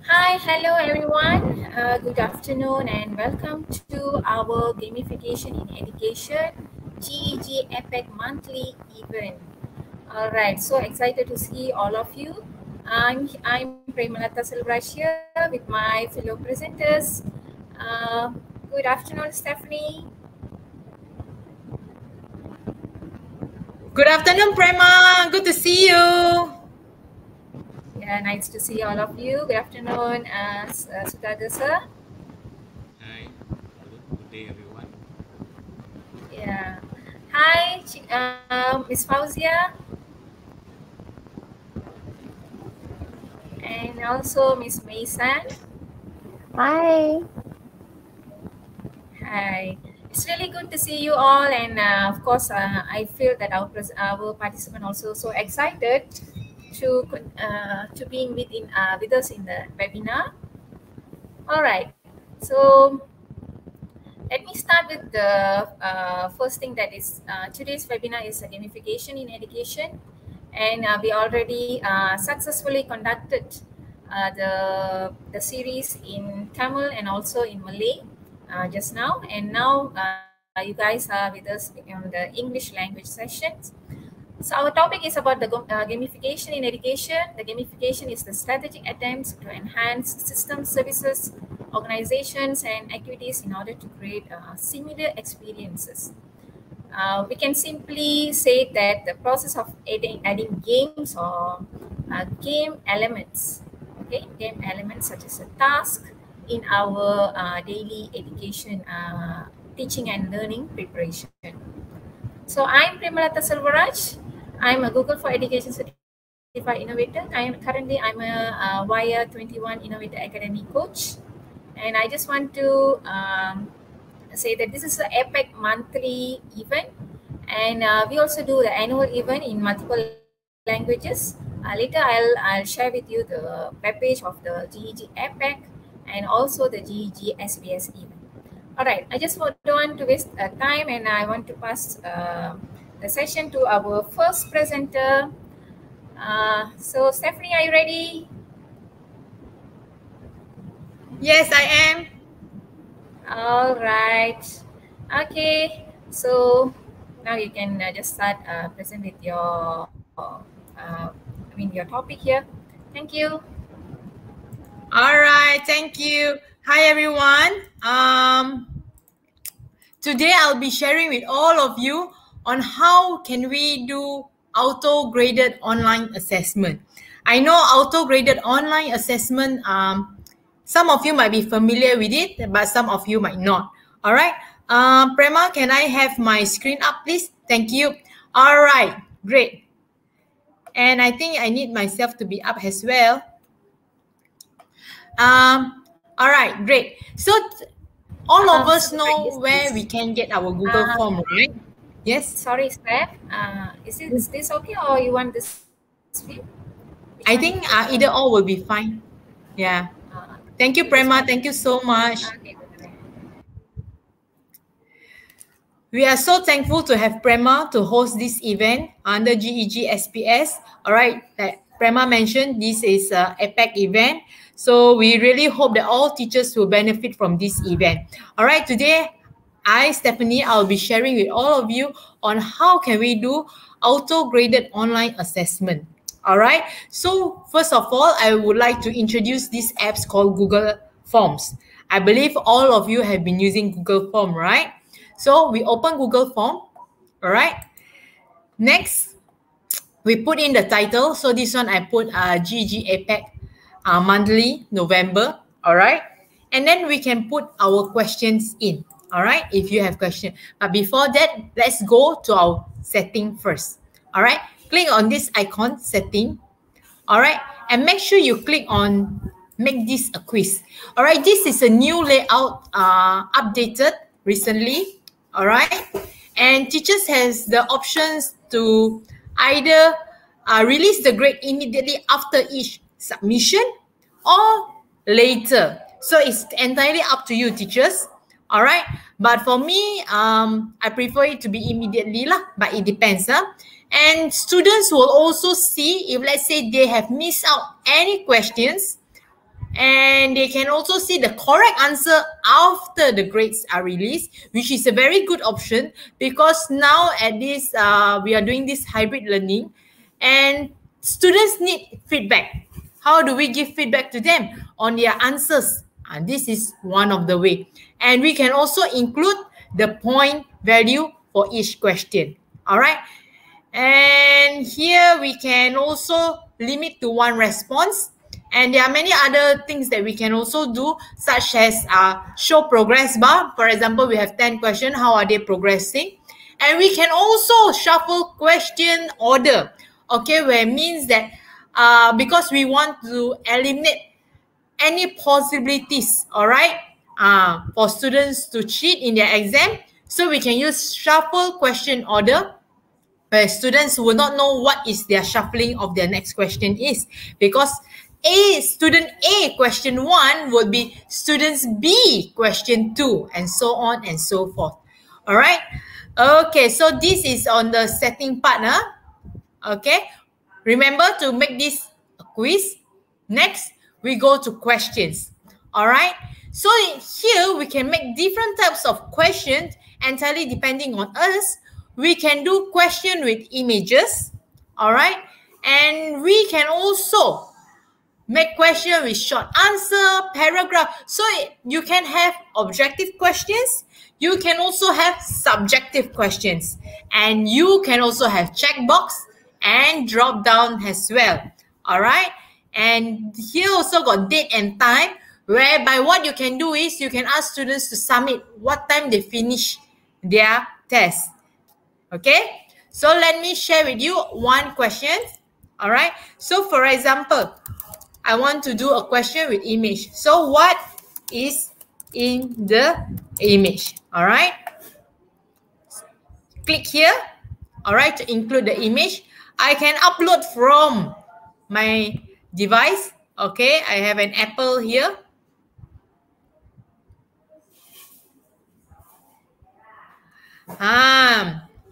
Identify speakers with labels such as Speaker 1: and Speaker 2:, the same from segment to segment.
Speaker 1: Hi, hello everyone. Good afternoon and welcome to our Gamification in Education GEG APAC monthly event. All right, so excited to see all of you. I'm PREMALATHA SELVARAJ here with my fellow presenters. Good afternoon, Stephanie.
Speaker 2: Good afternoon, Prema. Good to see you.
Speaker 1: Yeah, nice to see all of you. Good afternoon, SUTHAGAR sir.
Speaker 3: Hi, good day everyone.
Speaker 1: Yeah. Hi, Miss FAUZIAH. And also Miss Maysan.
Speaker 4: Hi.
Speaker 1: Hi. It's really good to see you all, and of course, I feel that our participant also so excited to being with us in the webinar. All right. So let me start with the first thing, that is today's webinar is a gamification in education, and we already successfully conducted the series in Tamil and also in Malay just now, and now you guys are with us on the English language sessions. So our topic is about the gamification in education. The gamification is the strategic attempts to enhance system services, organizations, and activities in order to create similar experiences. We can simply say that the process of adding games or game elements, okay, game elements such as a task in our daily education, teaching and learning preparation. So I'm PREMALATHA SELVARAJ. I'm a Google for Education Certified Innovator. I'm a WIRE 21 Innovator Academy Coach. And I just want to say that this is an APAC monthly event, and we also do the annual event in multiple languages. Later I'll share with you the webpage of the GEG APAC and also the GEGSPS event. All right, I just don't want to waste time, and I want to pass the session to our first presenter. So Stephanie, are you ready?
Speaker 2: Yes, I am.
Speaker 1: All right. Okay. So now you can just start present with your your topic here. Thank you.
Speaker 2: All right, thank you. Hi everyone. Today I'll be sharing with all of you on how can we do auto-graded online assessment. I know auto-graded online assessment, some of you might be familiar with it, but some of you might not. All right. Prema, can I have my screen up, please? Thank you. All right, great. And I think I need myself to be up as well. All right, great. So all of us know where we can get our Google form, right? Yes.
Speaker 1: Sorry, Steph. Is this okay, or you want this view?
Speaker 2: I think either or will be fine. Yeah. Thank you, Prema. Thank you so much.
Speaker 1: Okay.
Speaker 2: We are so thankful to have Prema to host this event under GEGSPS. All right, like Prema mentioned, this is an APAC event. So we really hope that all teachers will benefit from this event. All right, today, Stephanie, I'll be sharing with all of you on how can we do auto-graded online assessment. All right, so first of all, I would like to introduce this app called Google Forms. I believe all of you have been using Google Form, right? So we open Google Form, all right? Next, we put in the title. So this one I put GEG APAC monthly, November, all right? And then we can put our questions in, all right? If you have questions. But before that, let's go to our setting first, all right? Click on this icon, setting, all right? And make sure you click on make this a quiz, all right? This is a new layout updated recently. All right, and teachers has the options to either release the grade immediately after each submission or later. So it's entirely up to you, teachers. All right, but for me, I prefer it to be immediately lah. But it depends, huh? And students will also see if, let's say, they have missed out any questions. And they can also see the correct answer after the grades are released, which is a very good option because now at this, we are doing this hybrid learning and students need feedback. How do we give feedback to them on their answers? And this is one of the way. And we can also include the point value for each question. All right. And here we can also limit to one response. And there are many other things that we can also do, such as show progress bar. For example, we have 10 questions. How are they progressing? And we can also shuffle question order. Okay, where it means that because we want to eliminate any possibilities, all right, for students to cheat in their exam. So we can use shuffle question order, where students will not know what is their shuffling of their next question is, because student A question 1 would be students B question 2, and so on and so forth. All right. Okay, so this is on the setting part. Okay, remember to make this a quiz. Next, we go to questions. All right. So here we can make different types of questions entirely depending on us. We can do question with images, all right? And we can also make question with short answer, paragraph. So you can have objective questions. You can also have subjective questions. And you can also have checkbox and drop down as well, all right? And here also got date and time, whereby what you can do is you can ask students to submit what time they finish their test. Okay, so let me share with you one question. All right, so for example, I want to do a question with image. So what is in the image? All right, click here. All right, to include the image. I can upload from my device. Okay, I have an Apple here.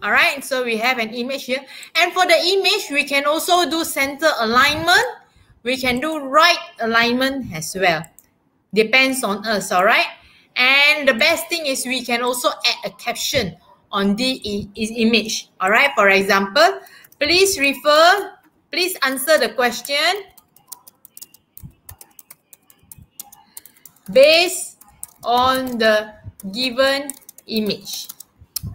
Speaker 2: All right, so we have an image here. And for the image, we can also do center alignment. We can do right alignment as well. Depends on us, all right? And the best thing is we can also add a caption on the image, all right? For example, please answer the question based on the given image,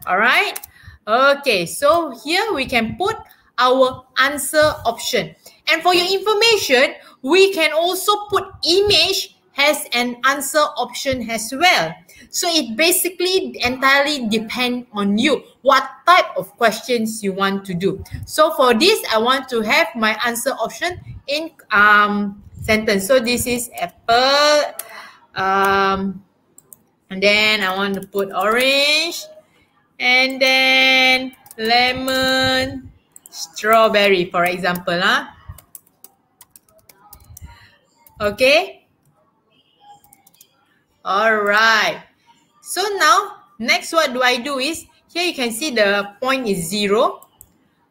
Speaker 2: all right? Okay, so here we can put our answer option. And for your information, we can also put image as an answer option as well. So it basically entirely depends on you, what type of questions you want to do. So for this, I want to have my answer option in sentence. So this is apple, and then I want to put orange, and then lemon, strawberry, for example. Okay. All right. So now, next what do I do is, here you can see the point is 0.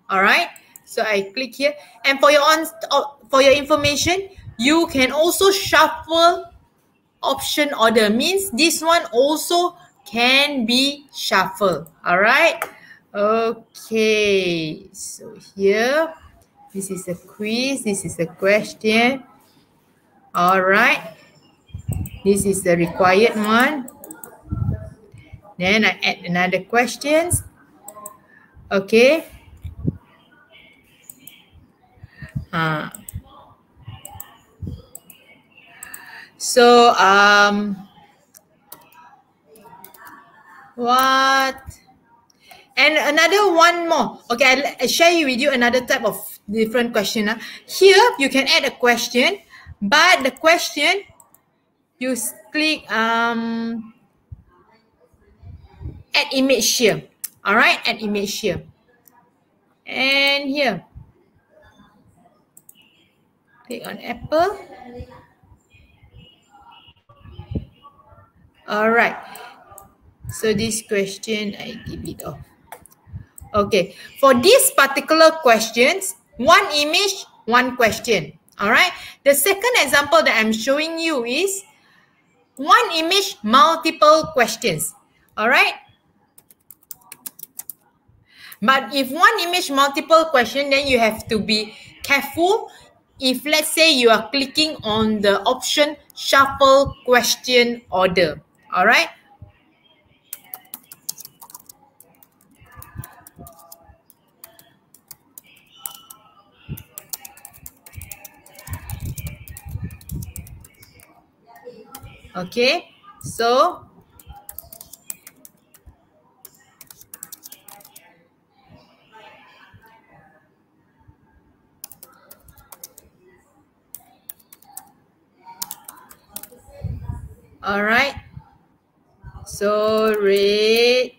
Speaker 2: All right. So I click here. And for your information, you can also shuffle option order. Means this one also can be shuffled. All right. Okay. So here, this is a quiz. This is a question. All right. This is the required one. Then I add another questions. Okay. So what? And another one more. Okay, I'll share with you another type of different question. Here you can add a question, but the question you click add image here. All right, add image here. And here, click on apple. All right. So this question, I give it off. Okay. For these particular questions, one image, one question. All right. The second example that I'm showing you is one image, multiple questions. All right. But if one image, multiple question, then you have to be careful. If let's say you are clicking on the option shuffle question order. All right. Okay. So all right. So red,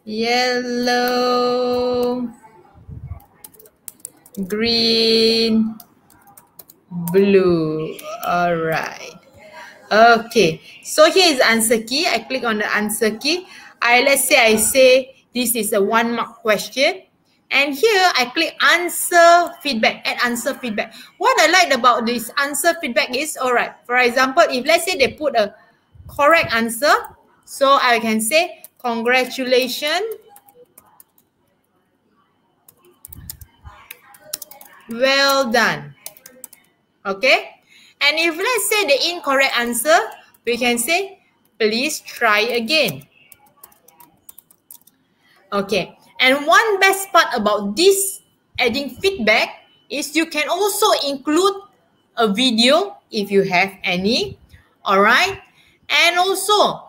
Speaker 2: yellow, green, blue. All right. Okay. So here is the answer key. I click on the answer key. Let's say I say this is a 1 mark question. And here I click answer feedback, add answer feedback. What I like about this answer feedback is, all right, for example, if let's say they put a correct answer, so I can say, congratulations, well done. Okay. And if let's say the incorrect answer, we can say, please try again. Okay. And one best part about this adding feedback is you can also include a video if you have any. All right. And also,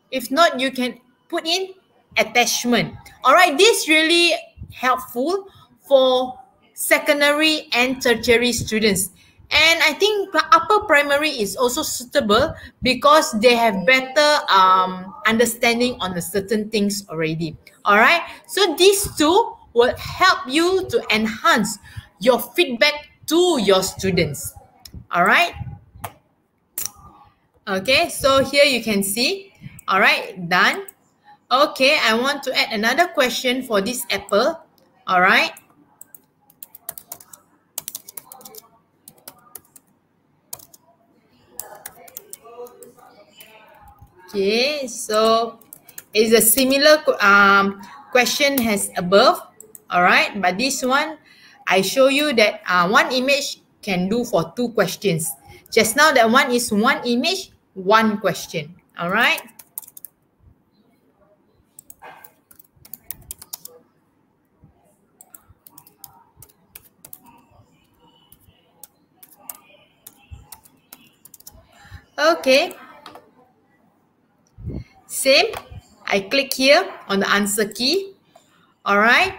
Speaker 2: if not, you can put in attachment. All right. This really helpful for secondary and tertiary students. And I think upper primary is also suitable because they have better understanding on the certain things already. All right. So these two will help you to enhance your feedback to your students. All right. Okay. So here you can see. All right. Done. Okay. I want to add another question for this apple. All right. Okay, so it's a similar question as above, all right? But this one, I show you that one image can do for 2 questions. Just now that one is 1 image, 1 question, all right? Okay. Same, I click here on the answer key, all right?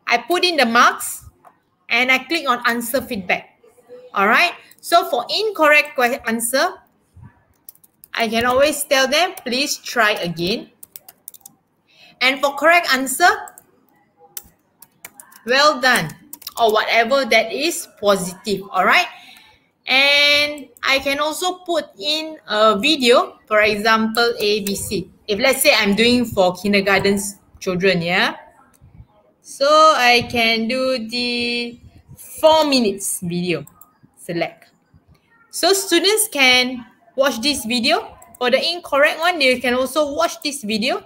Speaker 2: I put in the marks and I click on answer feedback, all right? So for incorrect answer, I can always tell them, please try again. And for correct answer, well done, or whatever that is positive, all right? And I can also put in a video, for example, ABC. If let's say I'm doing for kindergarten children, yeah? So I can do the 4 minutes video, select. So students can watch this video. For the incorrect one, they can also watch this video.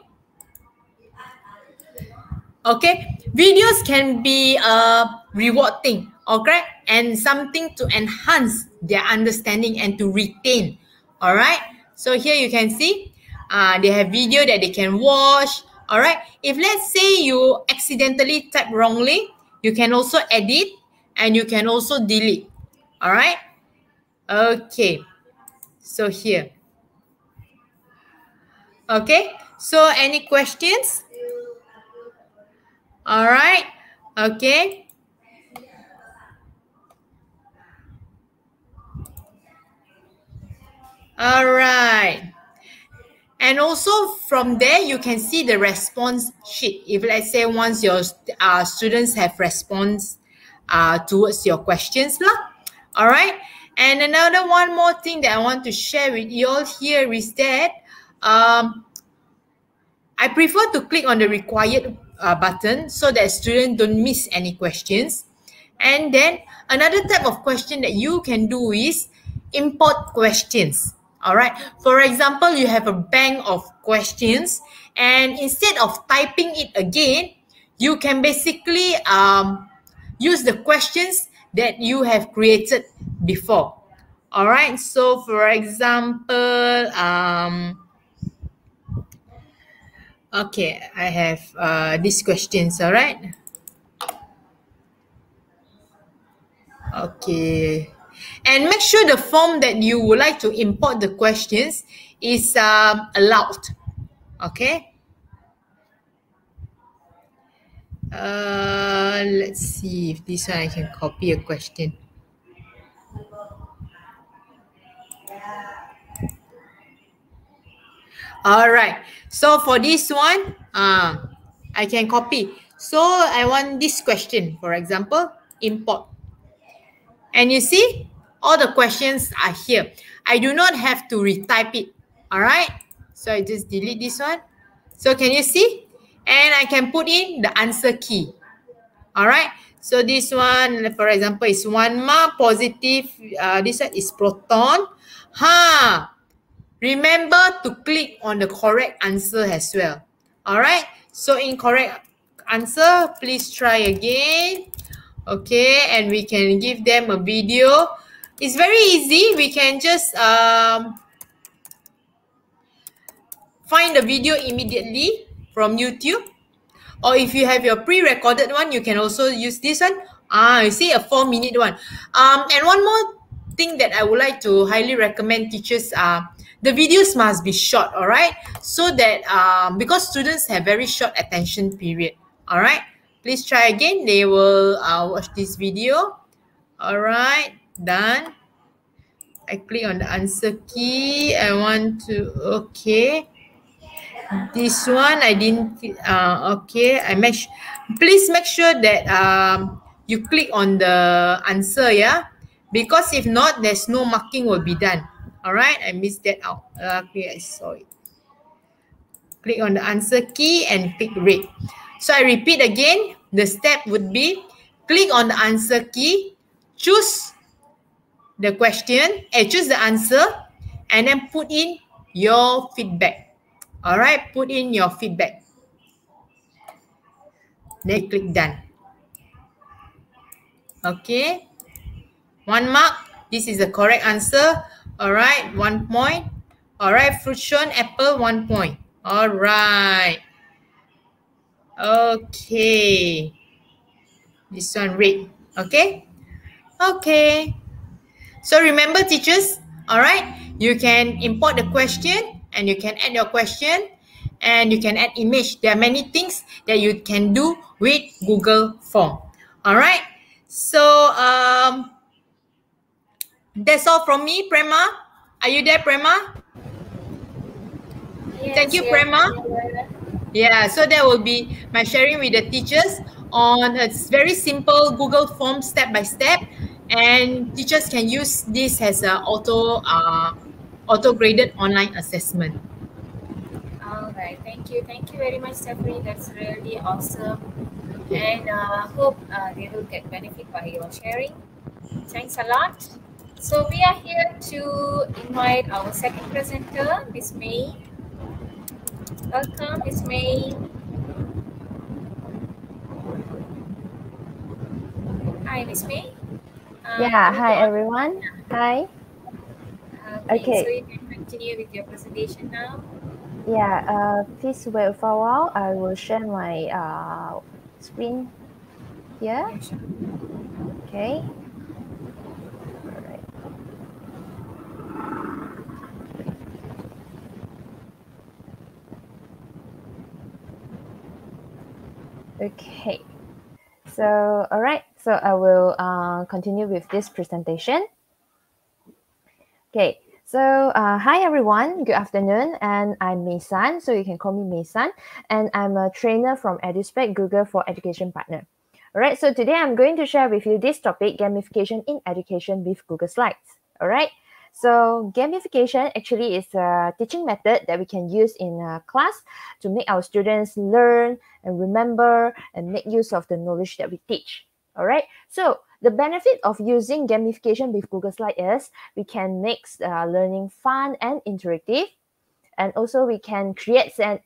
Speaker 2: Okay, videos can be a reward thing, okay, and something to enhance their understanding and to retain. All right, so here you can see they have video that they can watch. All right, if let's say you accidentally type wrongly, you can also edit and you can also delete. All right, okay, so here. Okay, so any questions? All right. Okay. All right. And also from there, you can see the response sheet. If let's say once your students have response towards your questions lah. All right. And another one more thing that I want to share with you all here is that I prefer to click on the required button so that students don't miss any questions. And then another type of question that you can do is import questions. All right. For example, you have a bank of questions, and instead of typing it again, you can basically use the questions that you have created before. All right. So, for example, okay, I have these questions. All right. Okay. And make sure the form that you would like to import the questions is allowed. Okay. Let's see if this one I can copy a question. All right. So for this one, I can copy. So I want this question, for example, import. And you see, all the questions are here. I do not have to retype it. All right. So I just delete this one. So can you see? And I can put in the answer key. All right. So this one, for example, is 1 mark positive. This one is proton. Remember to click on the correct answer as well. All right. So in correct answer, please try again. Okay, and we can give them a video. It's very easy. We can just find the video immediately from YouTube. Or if you have your pre-recorded one, you can also use this one. You see a 4-minute one. And one more thing that I would like to highly recommend teachers, the videos must be short, all right? So that, because students have very short attention period, all right? Please try again. They will watch this video. All right, done. I click on the answer key. I want to, okay. This one I didn't, okay. Please make sure that you click on the answer, yeah? Because if not, there's no marking will be done. All right, I missed that out. Okay, I saw it. Click on the answer key and pick red. So I repeat again, the step would be click on the answer key, choose the question, choose the answer, and then put in your feedback. All right, put in your feedback. Then click done. Okay. 1 mark. This is the correct answer. All right, 1 point. All right, fruit shown, apple, 1 point. All right. Okay. This one red. Okay. Okay. So remember, teachers, all right, you can import the question and you can add your question and you can add image. There are many things that you can do with Google Form. All right. So that's all from me, Prema. Are you there, Prema?
Speaker 1: Yes,
Speaker 2: thank you, Prema. Yeah, so that will be my sharing with the teachers on a very simple Google Form step by step, and teachers can use this as a auto graded online assessment.
Speaker 1: All right, thank you very much, Stephanie. That's really awesome, and hope they will get benefit by your sharing. Thanks a lot. So we are here to invite our second presenter, Miss May. Welcome, Miss May. Hi, Miss May.
Speaker 4: Yeah, hi everyone. Hi. Okay.
Speaker 1: So you can continue with your presentation now.
Speaker 4: Yeah, please wait for a while. I will share my screen here.
Speaker 1: Yeah, sure.
Speaker 4: Okay. All right. Okay. So, all right. So I will continue with this presentation. Okay. So, hi everyone, good afternoon, and I'm Mei San, so you can call me Mei San, and I'm a trainer from EDUCATOR Google for Education Partner. All right, so today I'm going to share with you this topic, gamification in education with Google Slides. All right, So gamification actually is a teaching method that we can use in a class to make our students learn and remember and make use of the knowledge that we teach. All right. So the benefit of using gamification with Google Slide is we can make learning fun and interactive, and also we can create an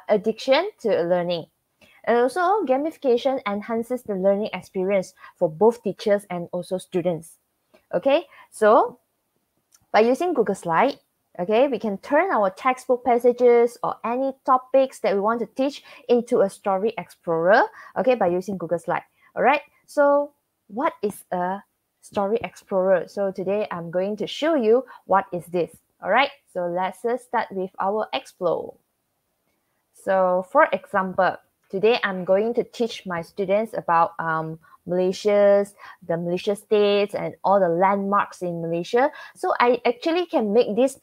Speaker 4: addiction to learning. And also gamification enhances the learning experience for both teachers and also students. Okay, so by using Google Slide, okay, we can turn our textbook passages or any topics that we want to teach into a story explorer, okay, by using Google Slide. All right, so what is a story explorer? So today I'm going to show you what is this. All right, so let's start with our explore. So for example, today I'm going to teach my students about the Malaysia states and all the landmarks in Malaysia. So I actually can make this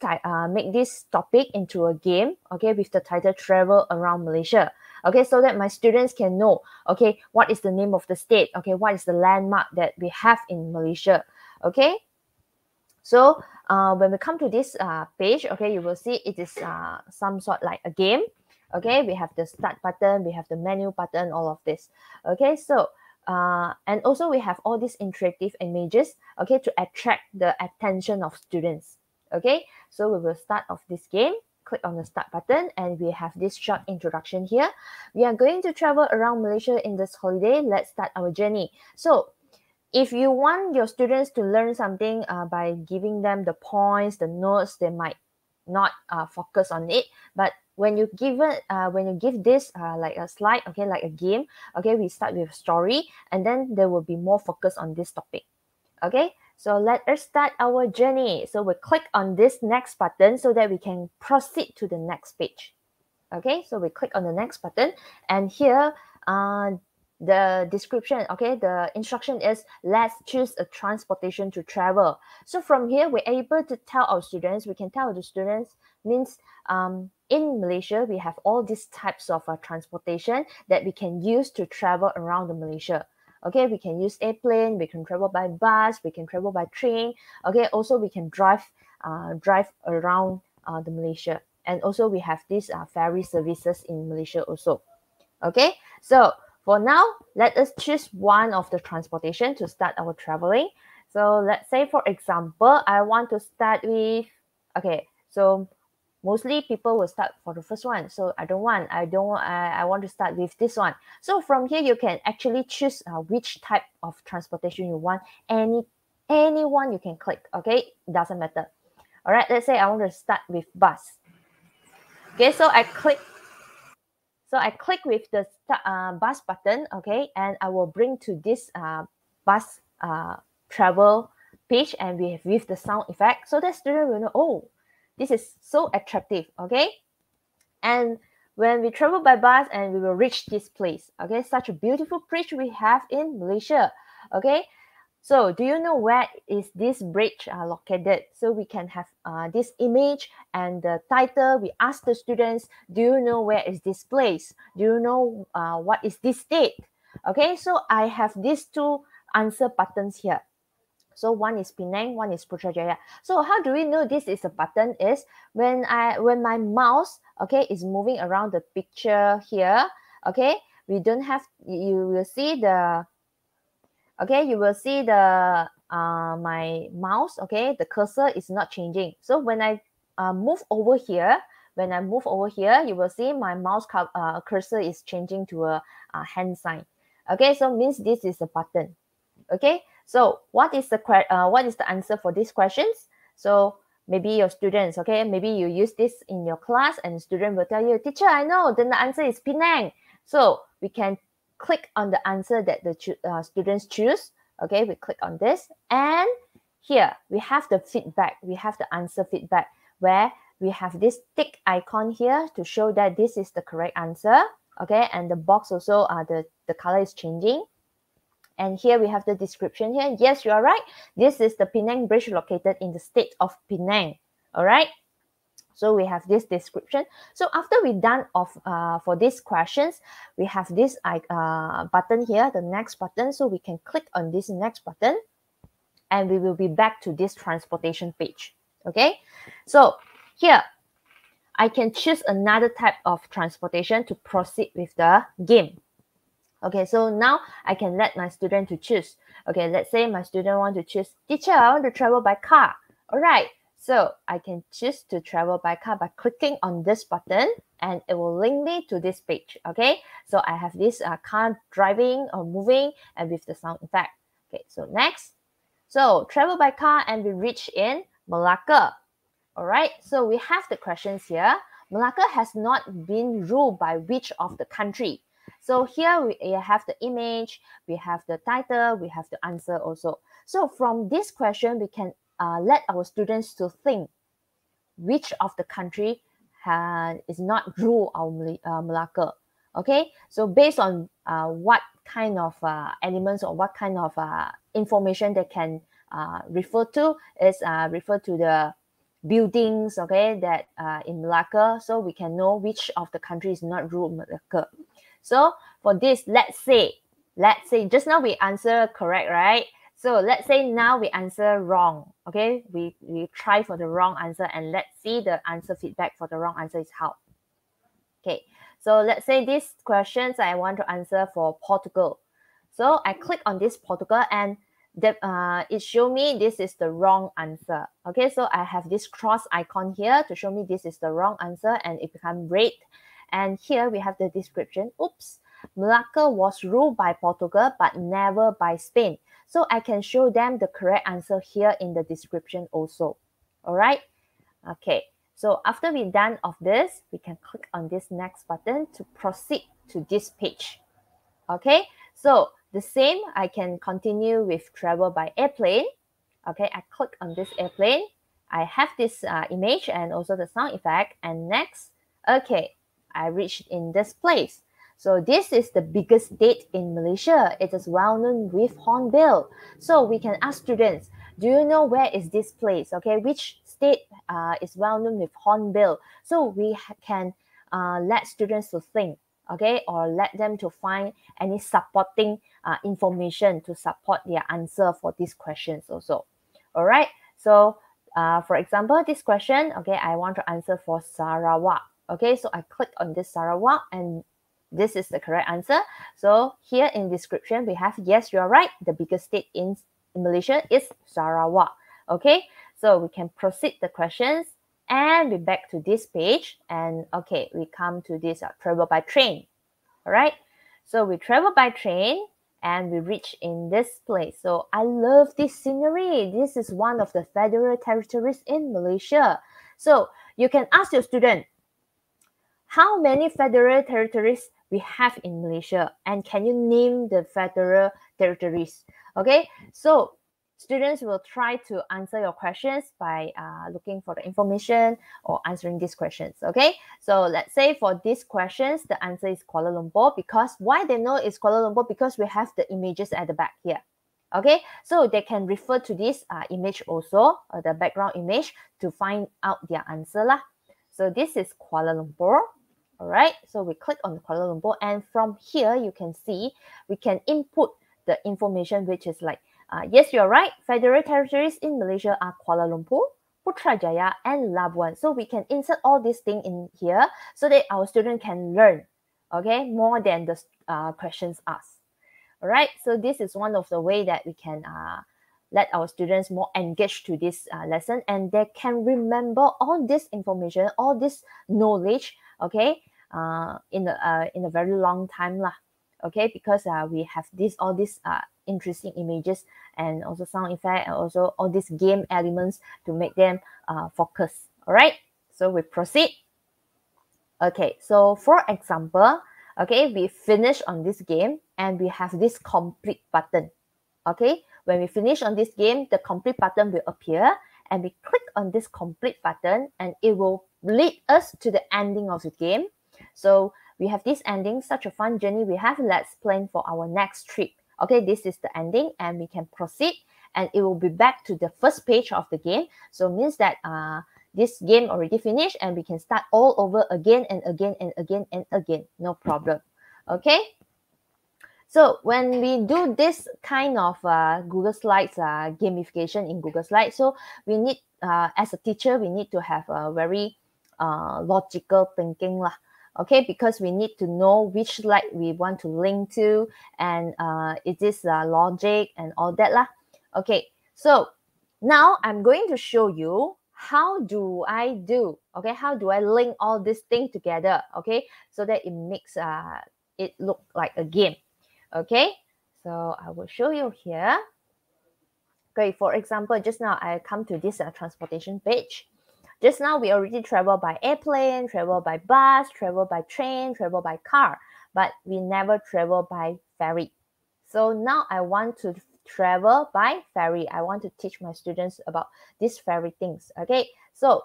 Speaker 4: topic into a game, okay, with the title Travel Around Malaysia. Okay, so that my students can know, okay, what is the name of the state, okay, what is the landmark that we have in Malaysia, okay. So when we come to this page, okay, you will see it is some sort like a game. Okay, we have the start button, we have the menu button, all of this. Okay, so and also we have all these interactive images, okay, to attract the attention of students. Okay, so we will start off this game. Click on the start button and we have this short introduction here. We are going to travel around Malaysia in this holiday. Let's start our journey. So if you want your students to learn something by giving them the points, the notes, they might not focus on it. But when you give this like a slide, okay, like a game, okay, we start with a story and then there will be more focus on this topic. Okay, so let us start our journey. So we click on this next button so that we can proceed to the next page. Okay, so we click on the next button and here the description, okay, the instruction is let's choose a transportation to travel. So from here we're able to tell our students, we can tell the students means in Malaysia we have all these types of transportation that we can use to travel around the Malaysia. Okay, we can use airplane, we can travel by bus, we can travel by train. Okay, also we can drive around the Malaysia, and also we have these ferry services in Malaysia also. Okay, so for now, let us choose one of the transportation to start our traveling. So let's say, for example, I want to start with, okay, so mostly people will start for the first one. So I want to start with this one. So from here, you can actually choose which type of transportation you want. Anyone you can click, okay? It doesn't matter. All right, let's say I want to start with bus. Okay, so I click with the bus button, okay, and I will bring to this bus travel page, and we have with the sound effect, so the student will know, oh, this is so attractive, okay. And when we travel by bus and we will reach this place, okay, such a beautiful bridge we have in Malaysia, okay. So do you know where is this bridge located? So we can have this image and the title. We ask the students, do you know where is this place? Do you know what is this state? Okay, so I have these two answer buttons here. So one is Penang, one is Putrajaya. So how do we know this is a button? Is when my mouse, okay, is moving around the picture here, okay, we don't have, you will see the, okay, you will see the my mouse, okay, the cursor is not changing. So when I move over here, you will see my mouse cursor is changing to a hand sign. Okay, so means this is a button. Okay, so what is the answer for these questions? So maybe your students, okay, maybe you use this in your class and the student will tell you, teacher, I know, then the answer is Penang. So we can click on the answer that the students choose. Okay, we click on this, and here we have the feedback. We have the answer feedback where we have this tick icon here to show that this is the correct answer. Okay, and the box also the color is changing. And here we have the description here. Yes, you are right. This is the Penang Bridge located in the state of Penang. All right. So we have this description. So after we're done for these questions, we have this button here, the next button. So we can click on this next button. and we will be back to this transportation page. Okay, so here I can choose another type of transportation to proceed with the game. Okay, so now I can let my student to choose. Okay, let's say my student want to choose, teacher, I want to travel by car. All right, so I can choose to travel by car by clicking on this button, and it will link me to this page. Okay, so I have this car driving or moving and with the sound effect. Okay, so next. So travel by car and we reach in Malacca. All right, so we have the questions here. Malacca has not been ruled by which of the country? So here we have the image, we have the title, we have the answer also. So from this question, we can let our students to think which of the country is not ruled our Malacca. Okay, so based on what kind of elements or what kind of information they can refer to is refer to the buildings, okay, that in Malacca, so we can know which of the country is not ruled Malacca. So for this, let's say just now we answer correct, right? So let's say now we answer wrong. Okay, we try for the wrong answer, and let's see the answer feedback for the wrong answer is how. Okay, so let's say these questions I want to answer for Portugal. So I click on this Portugal, and it show me this is the wrong answer. Okay, so I have this cross icon here to show me this is the wrong answer, and it becomes red. And here we have the description. Oops, Malacca was ruled by Portugal but never by Spain. So I can show them the correct answer here in the description also. All right. Okay. So after we're done of this, we can click on this next button to proceed to this page. Okay. So the same, I can continue with travel by airplane. Okay. I click on this airplane. I have this image and also the sound effect. And next, okay, I reached in this place. So this is the biggest state in Malaysia. It is well known with Hornbill. So we can ask students, do you know where is this place? Okay, which state is well known with Hornbill? So we can let students to think, okay, or let them to find any supporting information to support their answer for these questions also. All right. So for example, this question, okay, I want to answer for Sarawak. Okay, so I click on this Sarawak, and this is the correct answer. So here in description, we have, yes, you're right. The biggest state in Malaysia is Sarawak. Okay, so we can proceed the questions, and we back to this page. And okay, we come to this travel by train. All right, so we travel by train and we reach in this place. So I love this scenery. This is one of the federal territories in Malaysia. So you can ask your student, how many federal territories we have in Malaysia, and can you name the federal territories? Okay, so students will try to answer your questions by looking for the information or answering these questions. Okay, so let's say for these questions, the answer is Kuala Lumpur, because why they know it's Kuala Lumpur? Because we have the images at the back here. Okay, so they can refer to this image also, the background image, to find out their answer lah. So this is Kuala Lumpur. All right, so we click on Kuala Lumpur, and from here you can see we can input the information, which is like, yes, you're right, federal territories in Malaysia are Kuala Lumpur, Putrajaya, and Labuan. So we can insert all these things in here so that our student can learn, okay, more than the questions asked. All right, so this is one of the way that we can let our students more engaged to this lesson, and they can remember all this information, all this knowledge, okay, in a very long time lah. Okay, because we have all these interesting images and also sound effect and also all these game elements to make them focus. All right, so we proceed. Okay, so for example, okay, we finish on this game and we have this complete button. Okay, when we finish on this game, the complete button will appear, and we click on this complete button and it will lead us to the ending of the game. So we have this ending, such a fun journey we have. Let's plan for our next trip. Okay, this is the ending, and we can proceed, and it will be back to the first page of the game. So it means that this game already finished, and we can start all over again and again and again and again. No problem. Okay. So when we do this kind of Google Slides gamification in Google Slides, so we need, as a teacher, we need to have a very logical thinking lah. Okay, because we need to know which slide we want to link to, and is this logic and all that lah. Okay, so now I'm going to show you how do I do, okay, how do I link all these things together, okay, so that it makes it look like a game. Okay, so I will show you here. Okay, for example, just now I come to this transportation page. Just now we already travel by airplane, travel by bus, travel by train, travel by car, but we never travel by ferry. So now I want to travel by ferry. I want to teach my students about these ferry things. Okay, so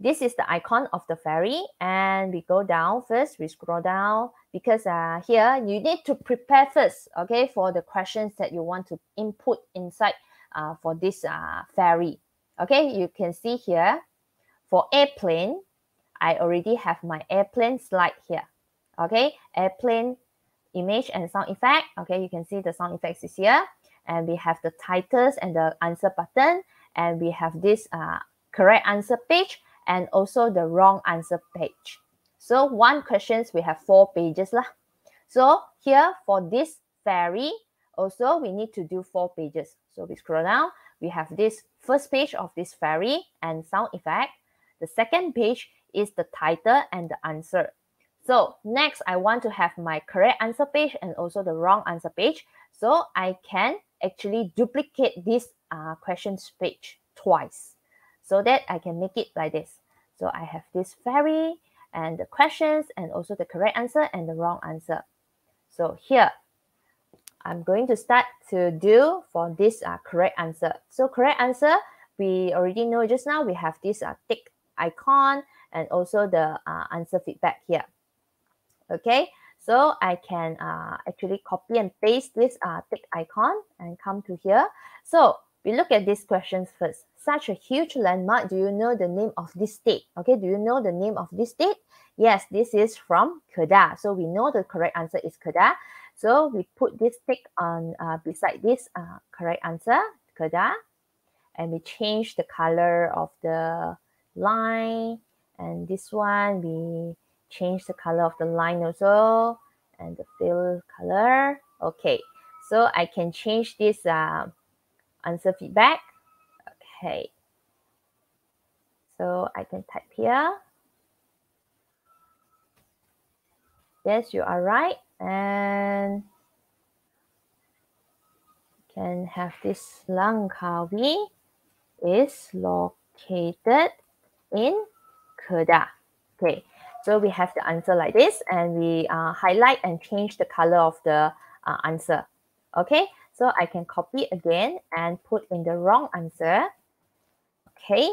Speaker 4: this is the icon of the ferry, and we go down first. We scroll down because here you need to prepare first, okay, for the questions that you want to input inside for this ferry. Okay, you can see here for airplane, I already have my airplane slide here. Okay, airplane image and sound effect. Okay, you can see the sound effects is here, and we have the titles and the answer button, and we have this correct answer page, and also the wrong answer page. So one questions, we have 4 pages lah. So here for this ferry, also we need to do 4 pages. So we scroll down, we have this first page of this ferry and sound effect. The second page is the title and the answer. So next, I want to have my correct answer page and also the wrong answer page. So I can actually duplicate this questions page twice, so that I can make it like this. So I have this ferry and the questions and also the correct answer and the wrong answer. So here, I'm going to start to do for this correct answer. So correct answer, we already know just now we have this tick icon and also the answer feedback here. Okay, so I can actually copy and paste this tick icon and come to here. So we look at these questions first. Such a huge landmark, do you know the name of this state? Okay, do you know the name of this state? Yes, this is from Kedah. So we know the correct answer is Kedah. So we put this tick on beside this correct answer, Kedah, and we change the color of the line, and this one we change the color of the line also, and the fill color. Okay, so I can change this answer feedback. Okay, so I can type here. Yes, you are right, and can have this Langkawi is located in Kedah. Okay, so we have the answer like this, and we highlight and change the color of the answer. Okay, so I can copy again and put in the wrong answer. Okay,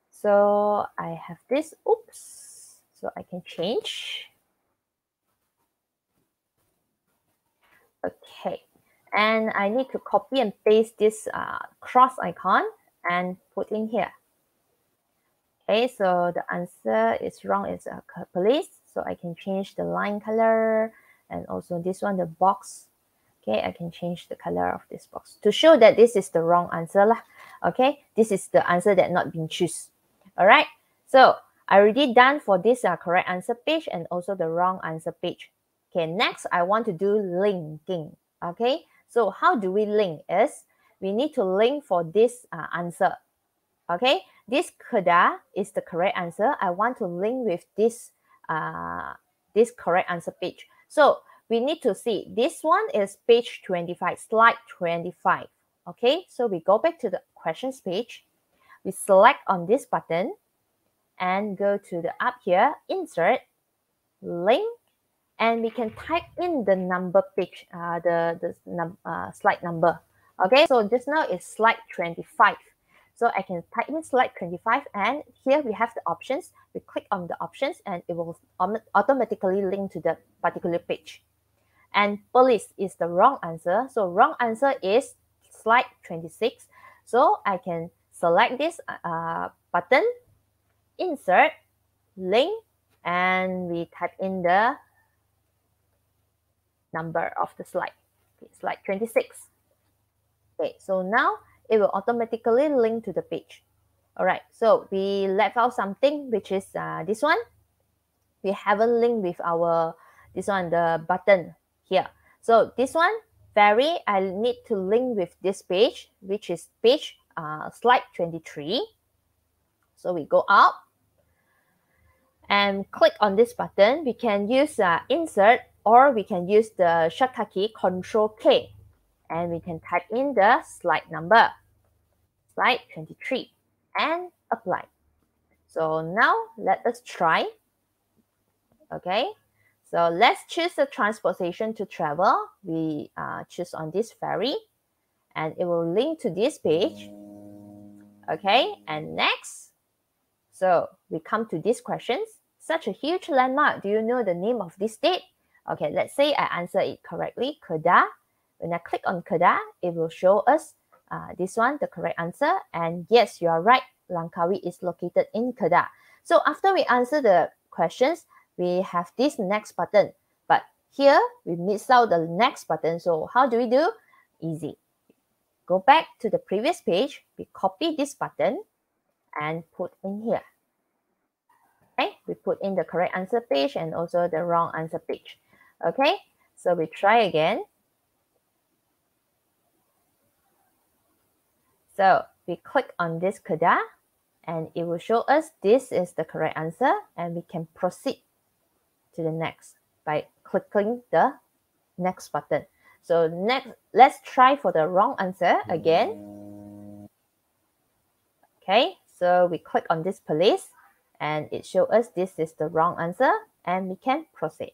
Speaker 4: so I have this, oops, so I can change. Okay, and I need to copy and paste this cross icon and put in here. Okay, so the answer is wrong, it's police. So I can change the line color, and also this one, the box. Okay, I can change the color of this box to show that this is the wrong answer lah. Okay, this is the answer that not been choose. All right, so I already done for this correct answer page and also the wrong answer page. Okay, next I want to do linking. Okay, so how do we link is we need to link for this answer. Okay, this Kedah is the correct answer. I want to link with this this correct answer page. So we need to see this one is page 25, slide 25. Okay, so we go back to the questions page. We select on this button and go to the up here, insert, link, and we can type in the number page, slide number. Okay, so just now it's slide 25. So I can type in slide 25, and here we have the options. We click on the options and it will automatically link to the particular page. And police is the wrong answer. So wrong answer is slide 26. So I can select this button, insert, link, and we type in the number of the slide. Okay, slide 26. Okay, so now it will automatically link to the page. All right, so we left out something, which is this one. We haven't linked with our, this one, the button here. So this one, I need to link with this page, which is page slide 23. So we go up and click on this button. We can use insert, or we can use the shortcut key Control K, and we can type in the slide number, slide 23, and apply. So now let us try. Okay, so let's choose the transportation to travel. We choose on this ferry, and it will link to this page. Okay, and next, so we come to these questions. Such a huge landmark. Do you know the name of this state? Okay, let's say I answer it correctly, Kedah. When I click on Kedah, it will show us this one, the correct answer. And yes, you are right, Langkawi is located in Kedah. So after we answer the questions, we have this next button. But here, we miss out the next button. So how do we do? Easy. Go back to the previous page. We copy this button and put in here. Okay, we put in the correct answer page and also the wrong answer page. Okay, so we try again. So we click on this Kedah, and it will show us this is the correct answer, and we can proceed to the next by clicking the next button. So next, let's try for the wrong answer again. Okay, so we click on this police, and it shows us this is the wrong answer, and we can proceed.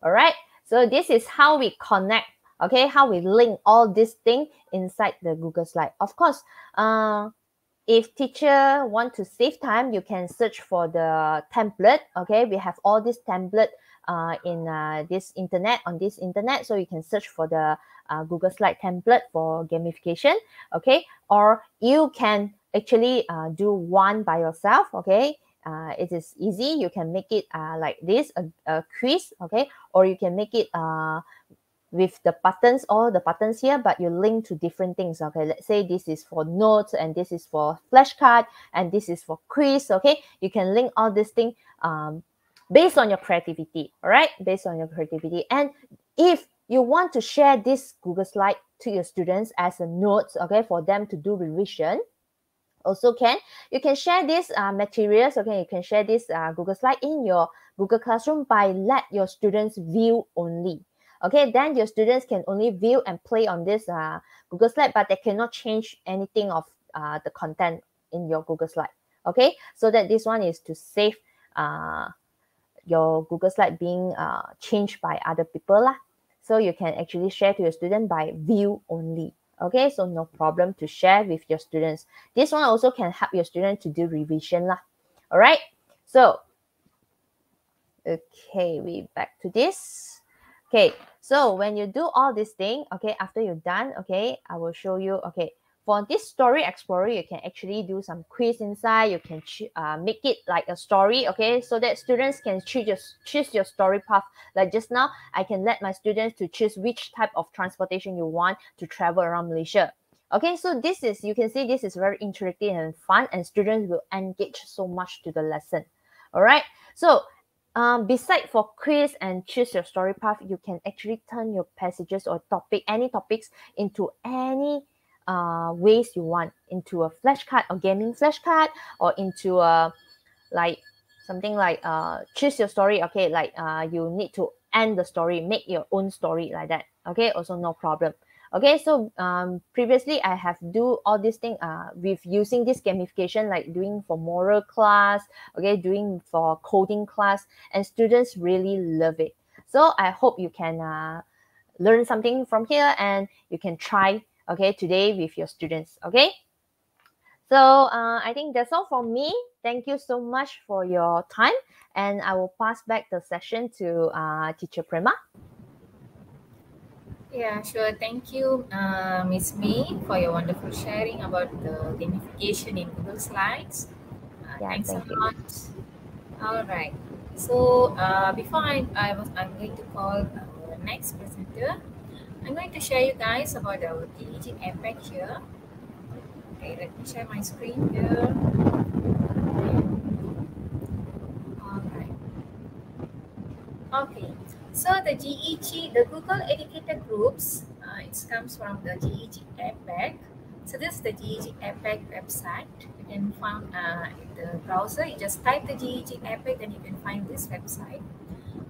Speaker 4: All right, so this is how we connect, okay, how we link all these things inside the Google Slide. Of course, if teacher want to save time, you can search for the template. Okay, we have all this template in this internet, on this internet, so you can search for the Google Slide template for gamification. Okay, or you can actually do one by yourself. Okay, it is easy. You can make it like this, a quiz. Okay, or you can make it with the buttons, all the buttons here, but you link to different things. Okay, let's say this is for notes, and this is for flashcard, and this is for quiz. Okay, you can link all these things based on your creativity. All right, based on your creativity. And if you want to share this Google Slide to your students as a notes, okay, for them to do revision, also you can share these materials. Okay, you can share this Google Slide in your Google Classroom by let your students view only. Okay, then your students can only view and play on this Google Slide, but they cannot change anything of the content in your Google Slide. Okay, so that this one is to save your Google Slide being changed by other people lah. So you can actually share to your student by view only. Okay, so no problem to share with your students. This one also can help your student to do revision lah. All right, so okay, we back to this. Okay, so when you do all this thing, okay, after you're done, okay, I will show you. Okay, for this Story Explorer, you can actually do some quiz inside. You can make it like a story, okay, so that students can choose your story path. Like just now, I can let my students to choose which type of transportation you want to travel around Malaysia. Okay, so this is, you can see this is very interactive and fun, and students will engage so much to the lesson. All right, so beside for quiz and choose your story path, you can actually turn your passages or any topics into any ways you want, into a flashcard or gaming flashcard, or into a like something like choose your story. Okay, like you need to end the story, make your own story like that. Okay, also no problem. Okay, so previously I have do all these things with using this gamification, like doing for moral class, okay, doing for coding class, and students really love it. So I hope you can learn something from here, and you can try, okay, today with your students. Okay, so I think that's all from me. Thank you so much for your time, and I will pass back the session to Teacher Prema.
Speaker 1: Yeah, sure. Thank you, Miss May, for your wonderful sharing about the gamification in Google Slides. Thanks a lot. All right. So before I'm going to call our next presenter. I'm going to share you guys about our GEG APAC here. Okay, let me share my screen here. Alright. Okay, so the GEG, the Google Educator Groups, it comes from the GEG APAC. So this is the GEG APAC website. You can find in the browser. You just type the GEG APAC, then you can find this website.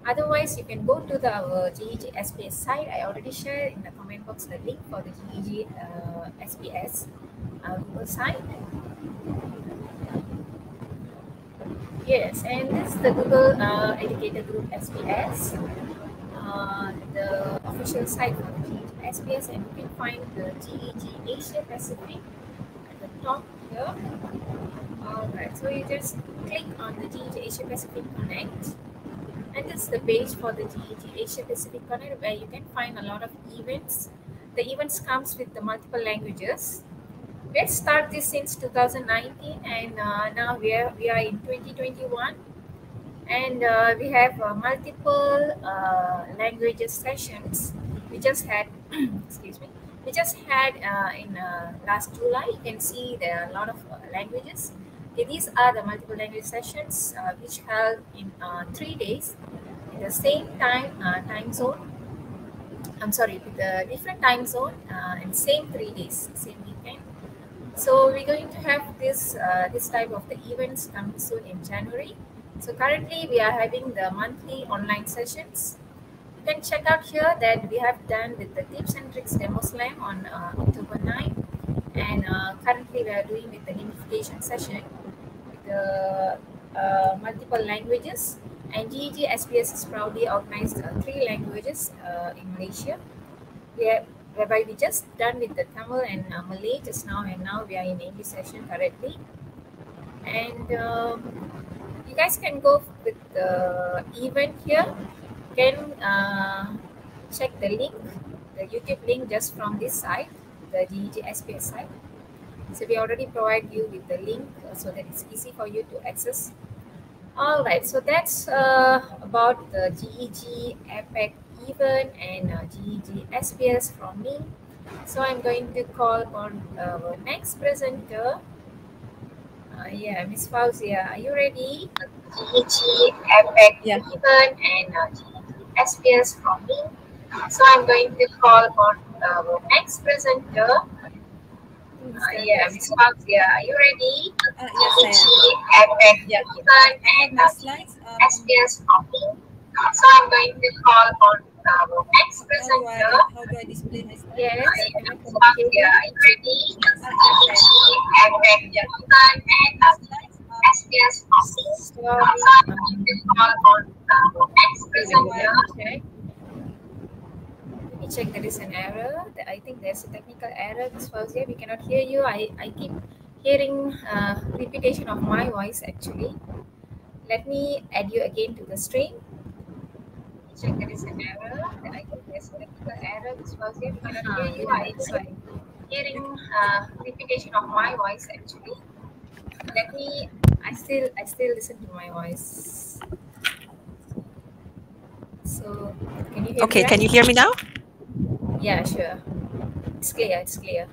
Speaker 1: Otherwise, you can go to the GEGSPS site. I already shared in the comment box the link for the GEGSPS Google site. Yes, and this is the Google Educator Group SPS, the official site for the GEG SPS, and you can find the GEG Asia Pacific at the top here. Alright, so you just click on the GEG Asia Pacific Connect, and this is the page for the GEG Asia Pacific Connect, where you can find a lot of events. The events comes with the multiple languages. Let's start this since 2019, and now we are in 2021, and we have multiple languages sessions. We just had, excuse me, we just had in last July. You can see there are a lot of languages. Okay, these are the multiple language sessions which held in 3 days in the same time zone. I'm sorry, with the different time zone and same 3 days, same weekend. So we're going to have this type of the events coming soon in January. So currently we are having the monthly online sessions. You can check out here that we have done with the tips and tricks demo slam on October 9, and currently we are doing with the gamification session with the multiple languages. And GEG SPS is proudly organized 3 languages in Malaysia. Whereby we just done with the Tamil and Malay just now, and now we are in English session currently. And you guys can go with the event here. You can check the link, the YouTube link just from this site, the GEGSPS site. So we already provide you with the link so that it's easy for you to access. Alright, so that's about the GEG APAC event and GEG SPS from me. So I'm going to call on our next presenter. Yeah, Miss FAUZIAH, are you ready? GEG APAC event and GEG SPS from me. So I'm going to call on our next presenter. Yeah, Miss FAUZIAH, are you ready?
Speaker 5: Yes,
Speaker 1: I am. And SPS from me. So I'm going to call on our next presenter.
Speaker 5: how do I display my slide?
Speaker 1: Yes, Miss FAUZIAH, are you ready? I am. And SPS from me. So I'm going to call on our next presenter. Let me check, there is an error. I think there's a technical error, Ms. FAUZIAH. We cannot hear you. I keep hearing repetition of my voice actually. Let me add you again to the stream. Check, there is an error. I think there's a technical error, Ms. FAUZIAH. We cannot hear you. I'm hearing repetition of my voice actually. Let me. I still listen to my voice. So can you hear me?
Speaker 5: Okay,
Speaker 1: right?
Speaker 5: can you hear me now?
Speaker 1: Yeah, sure. It's clear. It's clear.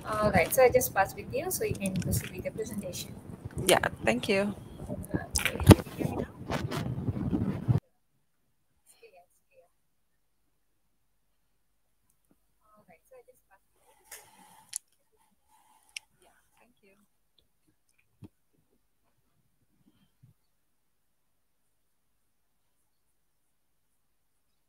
Speaker 1: All right. So I just pass with you, so you can proceed with the presentation.
Speaker 5: Yeah, thank you.
Speaker 1: Okay. Can you hear me now? It's clear. It's clear. All right. So I just pass with you.
Speaker 5: Yeah, thank you.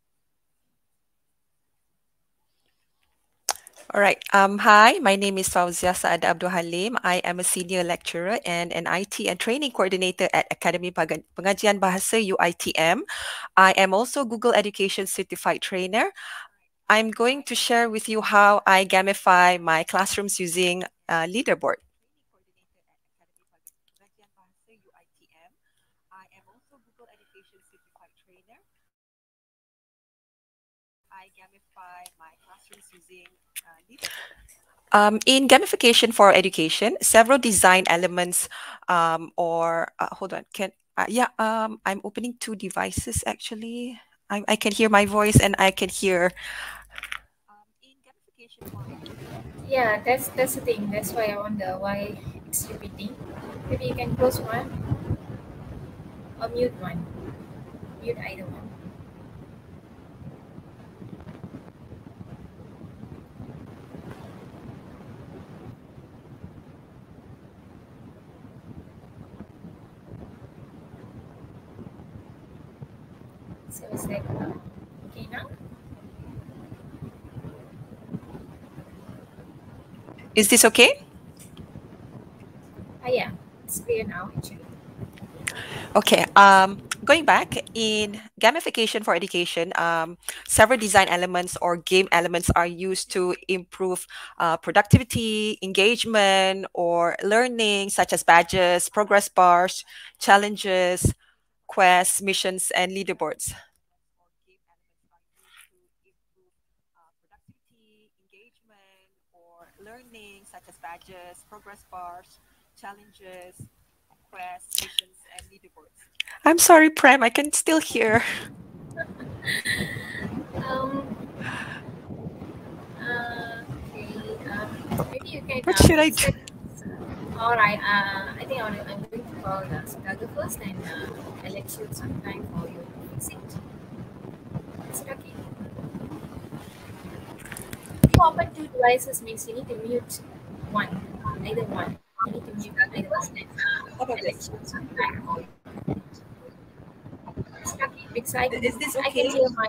Speaker 5: All right. Hi, my name is FAUZIAH ABDUL. I am a senior lecturer and an IT and training coordinator at Academy Pengajian Bahasa UITM. I am also Google Education certified trainer. I'm going to share with you how I gamify my classrooms using Leaderboard. I am also Google Education certified trainer. I gamify my classrooms using Leaderboard. In gamification for education, several design elements hold on, I'm opening 2 devices actually. I can hear my voice and I can hear. In gamification for education.
Speaker 1: Yeah, that's the thing. That's why I wonder why it's repeating. Maybe you can close one or mute one. Mute either one. So it's like okay now.
Speaker 5: Is this okay?
Speaker 1: Yeah, it's clear now actually.
Speaker 5: Okay. Going back in gamification for education, several design elements or game elements are used to improve productivity, engagement, or learning, such as badges, progress bars, challenges, quests, missions, and leaderboards. Productivity, engagement, or learning, such as badges, progress bars, challenges, quests, missions, and leaderboards. I'm sorry, Prem, I can still hear.
Speaker 1: Okay. Maybe you can.
Speaker 5: What should I do?
Speaker 1: All right. I think I'm going to call SUTHAGAR first, and I'll let you some time for you to fix it. Is it okay? If you open two devices, means you need to mute one, either one. You need to mute either one. I'll let you some time for you. Is it okay? Because
Speaker 5: Is this
Speaker 1: I
Speaker 5: okay?
Speaker 1: can hear my.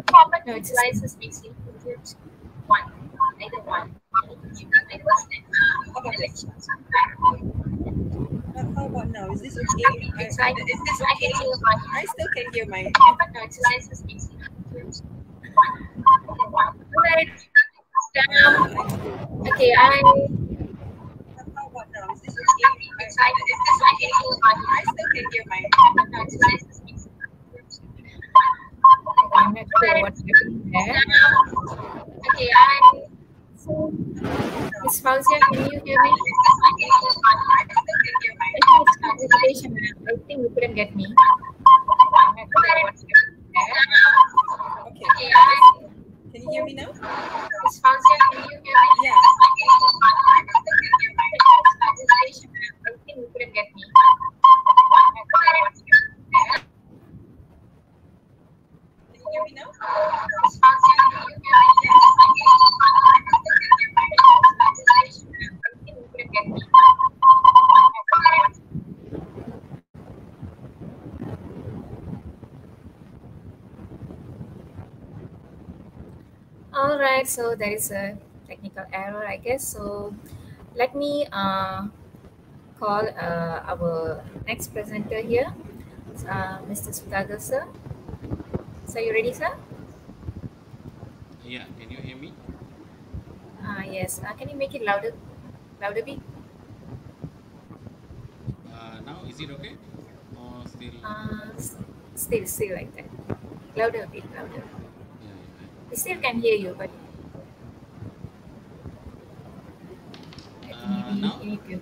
Speaker 1: Open two devices, means you need to mute one, either one. You need to mute either one. I'll let you some time for you.
Speaker 5: How about now? Is this okay? Is this okay? I still can hear my.
Speaker 1: Okay,
Speaker 5: How about now? Is this okay? I still can hear my.
Speaker 1: I'm not sure what's happening there. Okay, so Miss FAUZIAH, can you hear me? I think you couldn't get me. I'm not sure what's happening there.
Speaker 5: Okay. Can you hear me now?
Speaker 1: Miss FAUZIAH, can you hear me?
Speaker 5: Yeah.
Speaker 1: I think you couldn't get me.
Speaker 5: Can you hear me now?
Speaker 1: Miss FAUZIAH, can you hear me? I think you couldn't get me. All right, so there is a technical error, I guess. So let me call our next presenter here, Mr. SUTHAGAR, sir. So you ready, sir?
Speaker 3: Yeah, can you hear me?
Speaker 1: Yes. Can you make it louder bit?
Speaker 3: Now is it okay? Or
Speaker 1: Still like that. Louder a bit, louder.
Speaker 3: yeah.
Speaker 1: We still can hear you, but I think maybe
Speaker 3: Now?
Speaker 1: you need to.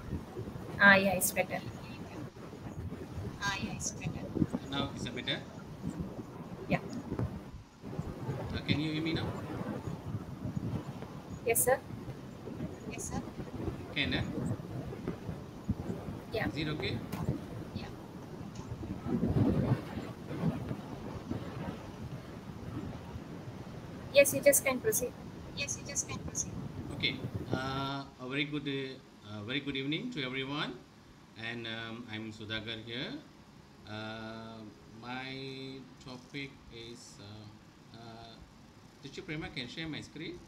Speaker 1: Yeah, it's better.
Speaker 3: Now is it better?
Speaker 1: Yeah.
Speaker 3: Can you hear me now?
Speaker 1: Yes, sir.
Speaker 3: Can
Speaker 1: Yeah.
Speaker 3: Is it okay?
Speaker 1: Yes, you just can proceed.
Speaker 3: Okay. A very good evening to everyone, and I'm SUTHAGAR here. My topic is Teacher Prema, can share my screen.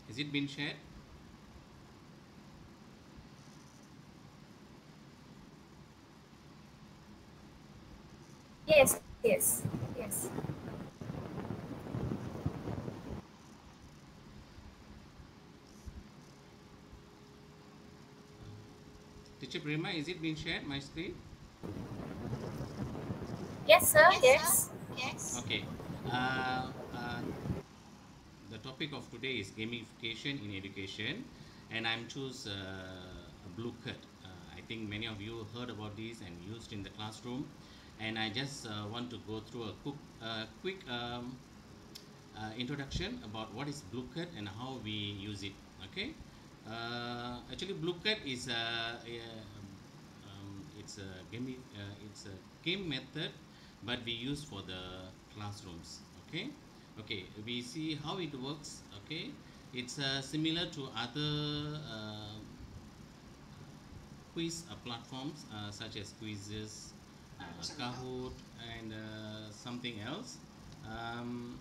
Speaker 3: Is it been shared?
Speaker 1: Yes.
Speaker 3: Teacher Prema, is it been shared, my screen?
Speaker 1: Yes, sir. Yes.
Speaker 3: Okay. topic of today is gamification in education, and I'm choose Blue Cut. I think many of you heard about this and used in the classroom, and I just want to go through a quick introduction about what is Blue Cut and how we use it. Okay, actually Blue Cut is it's a game method, but we use for the classrooms. Okay, we see how it works. Okay, it's similar to other quiz platforms such as quizzes, Kahoot, and something else. um,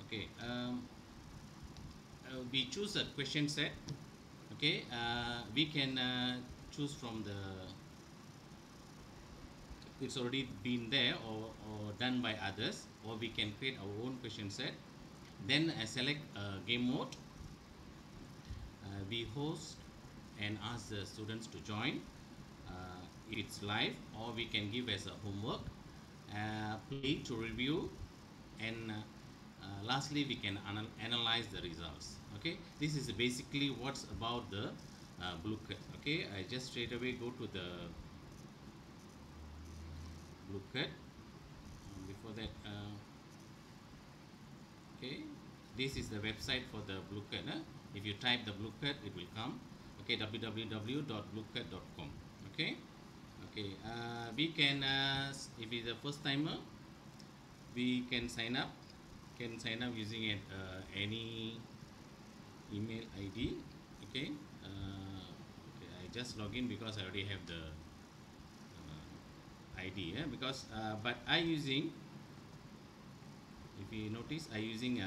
Speaker 3: okay we choose a question set. Okay, we can choose from the it's already been there or done by others, or we can create our own question set. Then select game mode. We host and ask the students to join if it's live, or we can give as a homework, play to review, and lastly we can analyze the results. Okay, this is basically what's about the Blue Cut. Okay, I just straight away go to the Blue Cut. Before that, okay, this is the website for the Blue Cut. If you type the Blue Cut, it will come. Okay, www.bluecut.com. Okay, we can if it's a first timer, we can sign up using it any email ID. Okay, I just log in because I already have the ID. Because but I using, if you notice, I using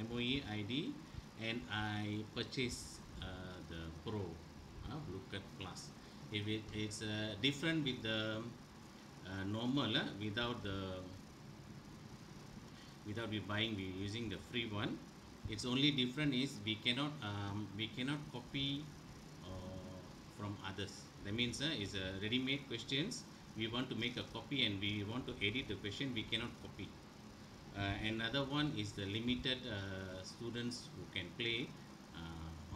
Speaker 3: MOE ID, and I purchase the Pro Blue Cut Plus. If it's different with the normal, without we buying, we using the free one. It's only different is we cannot copy from others. That means is a ready-made questions. We want to make a copy and we want to edit the question, we cannot copy. Another one is the limited students who can play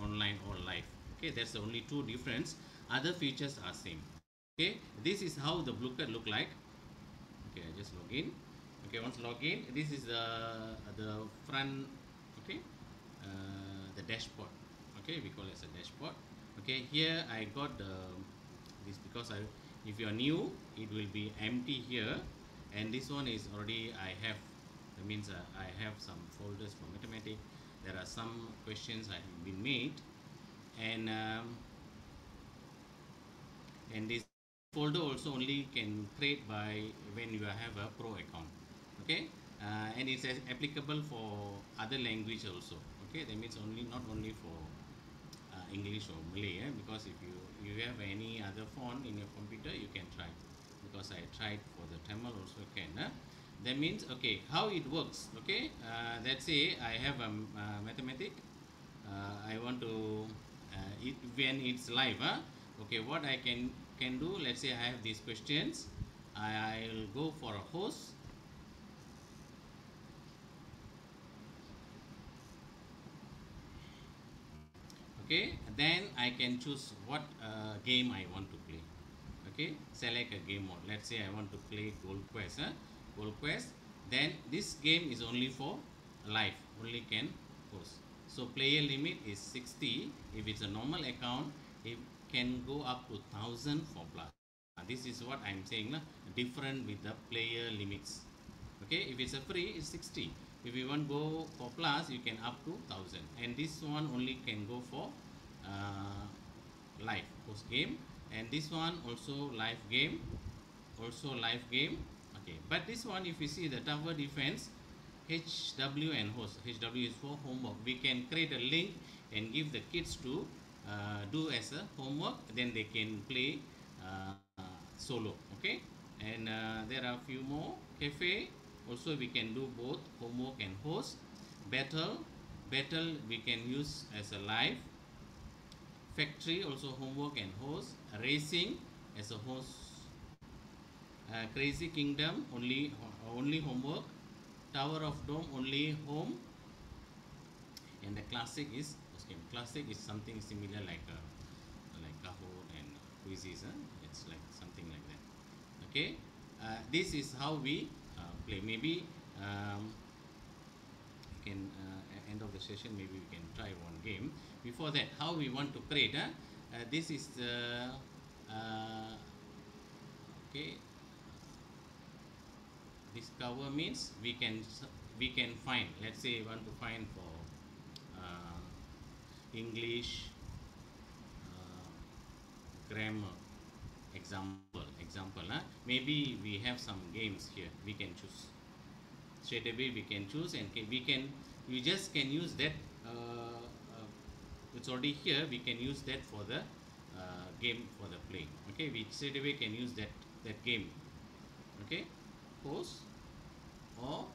Speaker 3: online or live. Okay, that's the only two difference. Other features are same. Okay, this is how the Blue Cut look like. Okay, I just log in. Okay, once log in, this is the front. Okay, the dashboard. Okay, we call it as a dashboard. Okay, here I got this because if you are new, it will be empty here, and this one is already I have. That means I have some folders for mathematics. There are some questions I have been made, and this folder also only can create by when you have a Pro account. Okay, and it's applicable for other language also. Okay, that means not only for English or Malay. Because if you have any other font in your computer, you can try. Because I tried for the Tamil also can. That means, okay, how it works. Okay, let's say I have a mathematics. I want to when it's live. Okay, what I can do. Let's say I have these questions. I'll go for a host. Okay, then I can choose what game I want to play. Okay, select a game mode. Let's say I want to play Gold Quest. Gold Quest. Then this game is only for live, only can host. So player limit is 60. If it's a normal account, it can go up to 1,000 for plus. This is what I'm saying, different with the player limits. Okay, if it's a free, it's 60. If you want go for plus, you can up to 1,000. And this one only can go for live host game. And this one also live game. Okay, but this one, if you see the tower defense, HW and host. HW is for homework. We can create a link and give the kids to do as a homework. Then they can play solo. Okay, and there are a few more. Cafe also we can do both homework and host. Battle we can use as a live. Factory also homework and host. Racing as a host. Crazy Kingdom only homework. Tower of Dome only home. And the classic is okay. Classic is something similar like Kahoot and quizzes. It's like something like that. Okay, this is how we play. Maybe we can at end of the session maybe we can try one game. Before that, how we want to create? This is the okay. This cover means we can find. Let's say we want to find for English grammar example. Maybe we have some games here. We can choose straight away. We can choose, and you just can use that. It's already here. We can use that for the game for the play. Okay, we straight away can use that game. Okay, pause, or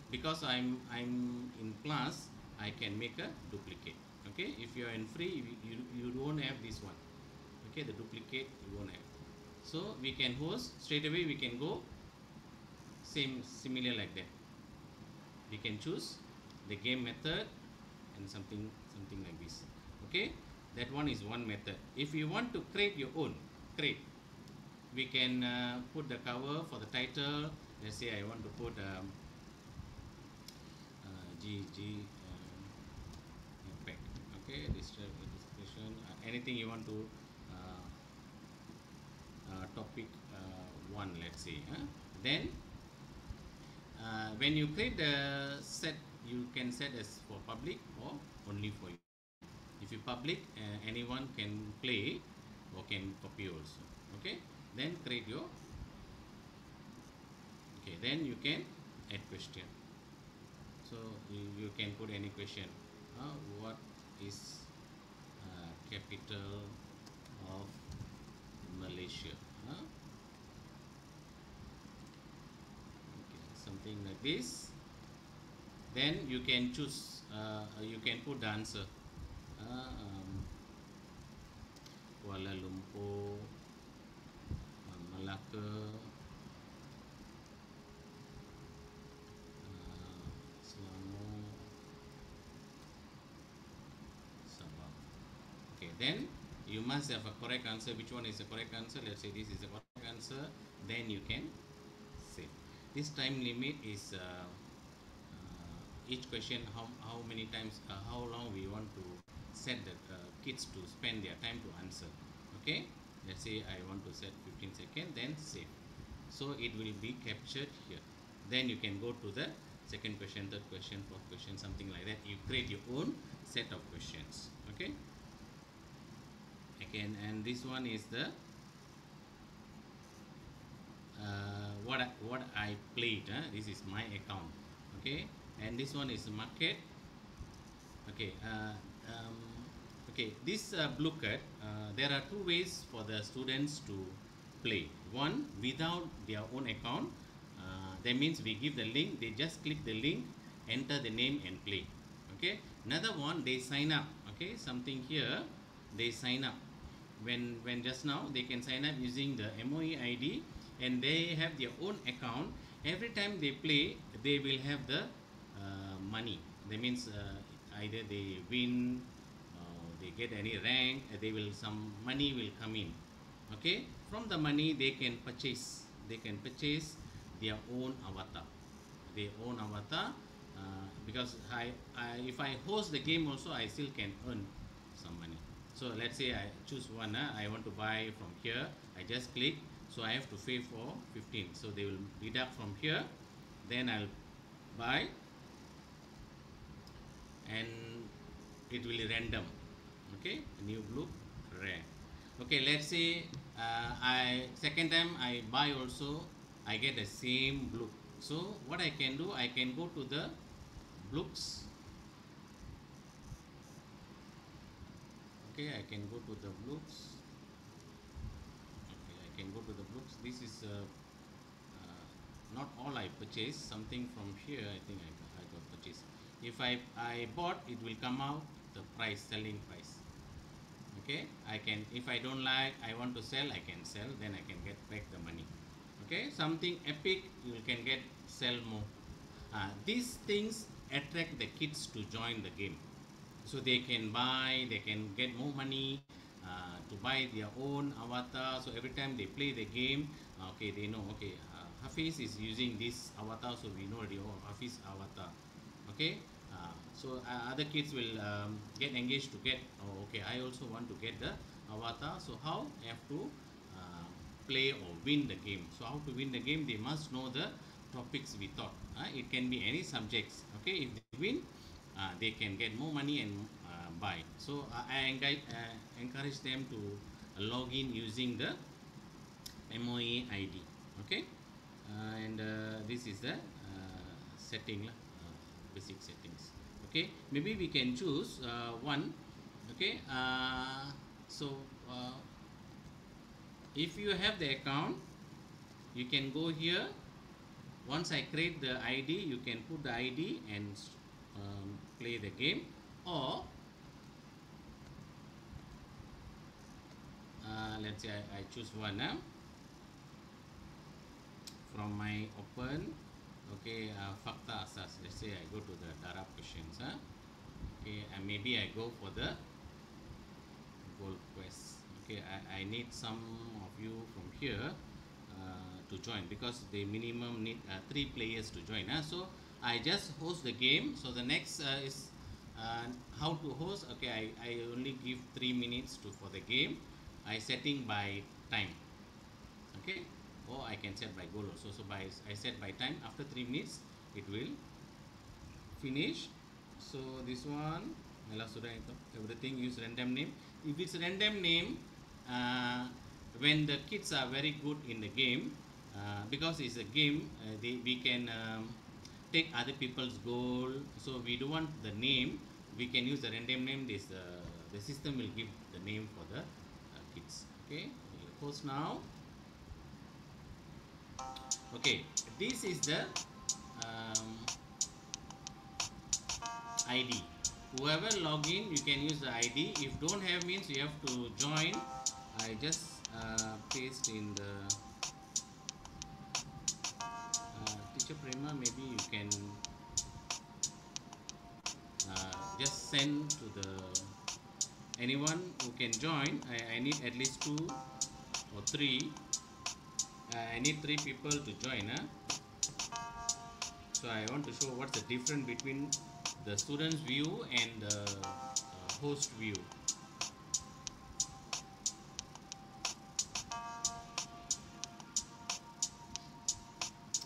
Speaker 3: because I'm in class, I can make a duplicate. Okay, if you are in free, you don't have this one. Okay, the duplicate you won't have. So we can host straight away. We can go similar like that. We can choose the game method and something like this. Okay, that one is one method. If you want to create your own, we can put the cover for the title. Let's say I want to put GEG APAC. Okay, description, anything you want to topic 1, let's say. Then when you create the set, you can set as for public or only for you. If you public, anyone can play or can copy also. Okay, then create your. Okay, then you can add question. So you can put any question. What is capital of Malaysia? Okay, something like this. Then you can choose. You can put the answer. Kuala Lumpur, Malacca, Selangor, Sabah. Okay, then you must have a correct answer. Which one is the correct answer? Let's say this is the correct answer. Then you can save. This time limit is each question how many times, how long we want to set the kids to spend their time to answer. Okay, let's say I want to set 15 seconds, then save. So it will be captured here. Then you can go to the second question, third question, fourth question, something like that. You create your own set of questions. Okay. Again, and this one is the what I played. This is my account. Okay, and this one is market. Okay. Okay, this blue card, there are two ways for the students to play. One, without their own account. That means we give the link, they just click the link, enter the name and play. Okay, another one, they sign up. Okay, something here, they sign up. When just now, they can sign up using the MOE ID, and they have their own account. Every time they play, they will have the money. That means either they win, they get any rank, some money will come in. Okay, from the money they can purchase their own avatar. Because if I host the game also, I still can earn some money. So let's say I choose one. I want to buy from here. I just click. So I have to pay for 15. So they will deduct from here. Then I'll buy, and it will be random. Okay, new blue, rare. Okay, let's say second time I buy also, I get the same blue. So what I can do, I can go to the blues. Okay, I can go to the blues. Okay, I can go to the blues. This is not all I purchase. Something from here, I think I got purchased. If I bought, it will come out the price, selling price. Okay, I can, if I don't like, I want to sell, I can sell, then I can get back the money. Okay, something epic, you can get, sell more. These things attract the kids to join the game. so they can buy, they can get more money to buy their own avatar. So every time they play the game, okay, they know, okay, Hafiz is using this avatar, so we know already, oh, Hafiz avatar. Okay, so other kids will get engaged to get, oh, okay, I also want to get the avatar. So how they have to play or win the game. So how to win the game, they must know the topics we taught. It can be any subjects. Okay, if they win, they can get more money and buy. So I encourage them to log in using the MOA ID. Okay, and this is the setting, basic settings. Okay, maybe we can choose one. Okay, so if you have the account, you can go here. Once I create the ID, you can put the ID and play the game, or let's say I choose one now from my open. Okay, fakta asas. Let's say I go to the Darab questions. Okay, and maybe I go for the gold quest. Okay, I need some of you from here to join, because they minimum need 3 players to join. So I just host the game. So the next is how to host. Okay, I only give 3 minutes for the game. I setting by time. Okay, or I can set by goal also. So I set by time. After 3 minutes it will finish. So this one, everything use random name. If it's random name, when the kids are very good in the game, because it's a game, we can take other people's goal. So we don't want the name, we can use the random name. This the system will give the name for the kids. Okay, post now. Okay, this is the ID. Whoever log in, you can use the ID. If don't have, means you have to join. I just paste in the teacher Prema. Maybe you can just send to the anyone who can join. I need at least 2 or 3. I need 3 people to join. So I want to show what's the difference between the student's view and the host view.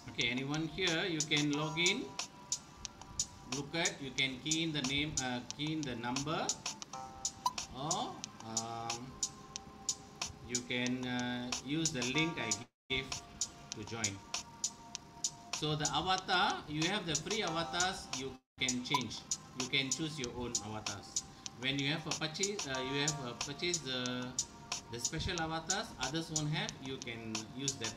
Speaker 3: Okay, anyone here, you can log in, look at, you can key in the name, key in the number, or you can use the link I gave to join. So the avatar, you have the free avatars, you can change. You can choose your own avatars. When you have a purchase, purchase the special avatars, others won't have. You can use that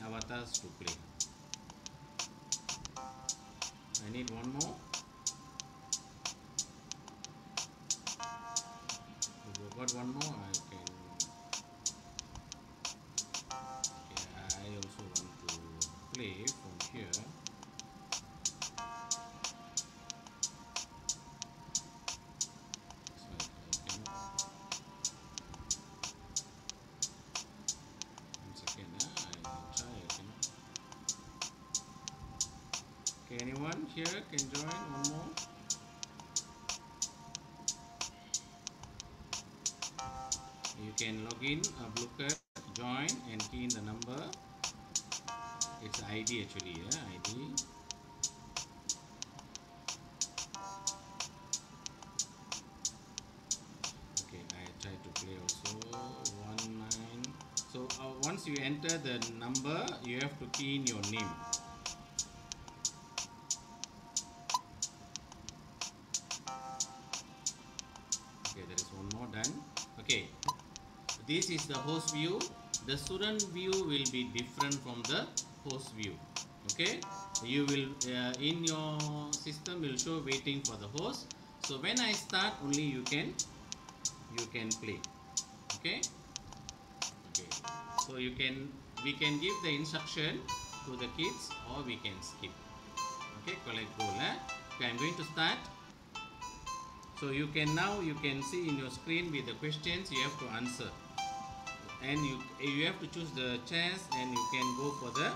Speaker 3: avatars to play. I need one more. If you got one more, I can. I also want to play from here. So I cannot. 1 second, I try. I cannot. Okay, anyone here can join? One more. You can log in, look at, join, and key in the number. It's ID actually, yeah, ID. Okay, I try to play also. 19. So once you enter the number, you have to key in your name. Okay, there is one more done. Okay, this is the host view. The student view will be different from the host view. Okay, you will in your system will show waiting for the host. So when I start, only you can play. Okay, okay, so we can give the instruction to the kids, or we can skip. Okay, collect goal. Okay, I'm going to start. So you can see in your screen with the questions you have to answer, and you have to choose the chess, and you can go for the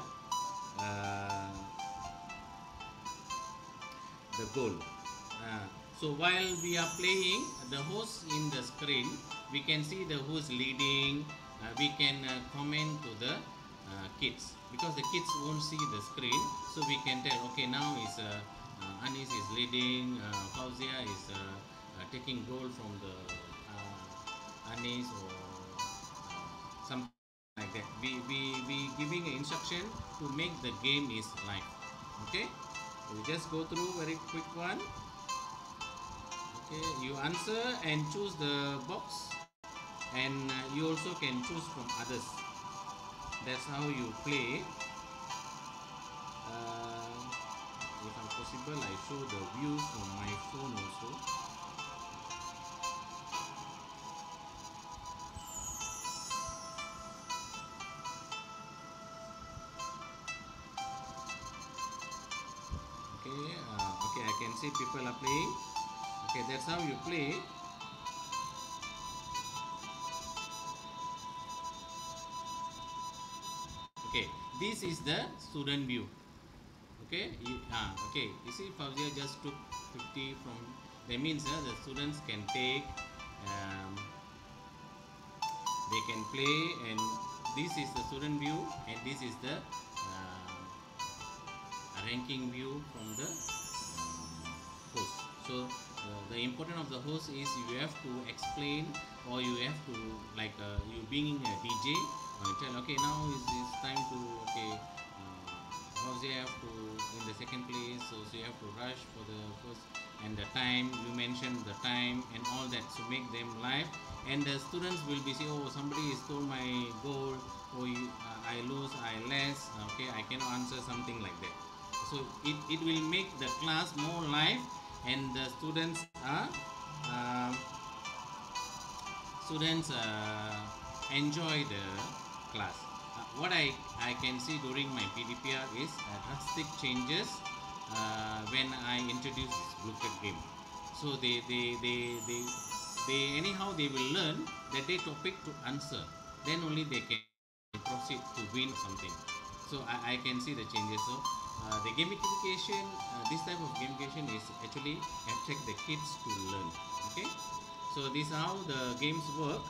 Speaker 3: goal. So while we are playing, the host in the screen, we can see the who's leading. We can comment to the kids, because the kids won't see the screen, so we can tell, okay, now is Anis is leading, FAUZIAH is taking goal from the Anis, or something like that. We giving an instruction to make the game is live. Okay, we just go through very quick one. Okay, you answer and choose the box, and you also can choose from others. That's how you play. If I'm possible, I show the view from my phone also. Okay, I can see people are playing. Okay, that's how you play. Okay, this is the student view. Okay, you see FAUZIAH just took 50 from, that means the students can take, they can play, and this is the student view, and this is the ranking view from the host. So the importance of the host is you have to explain, or you have to, like you being a DJ, tell, okay, now is time to, okay, FAUZIAH have to in the second place, so you have to rush for the first, and the time, you mention the time and all that, to make them live, and the students will be saying, oh, somebody stole my goal, or I lose, I less, okay, I cannot answer, something like that. So it will make the class more live, and the students enjoy the class. What I can see during my PDPR is drastic changes when I introduce this blueprint game. So they anyhow they will learn that they topic to answer, then only they can proceed to win something. So I can see the changes. So the gamification, this type of gamification is actually attract the kids to learn. Okay, so this is how the games work.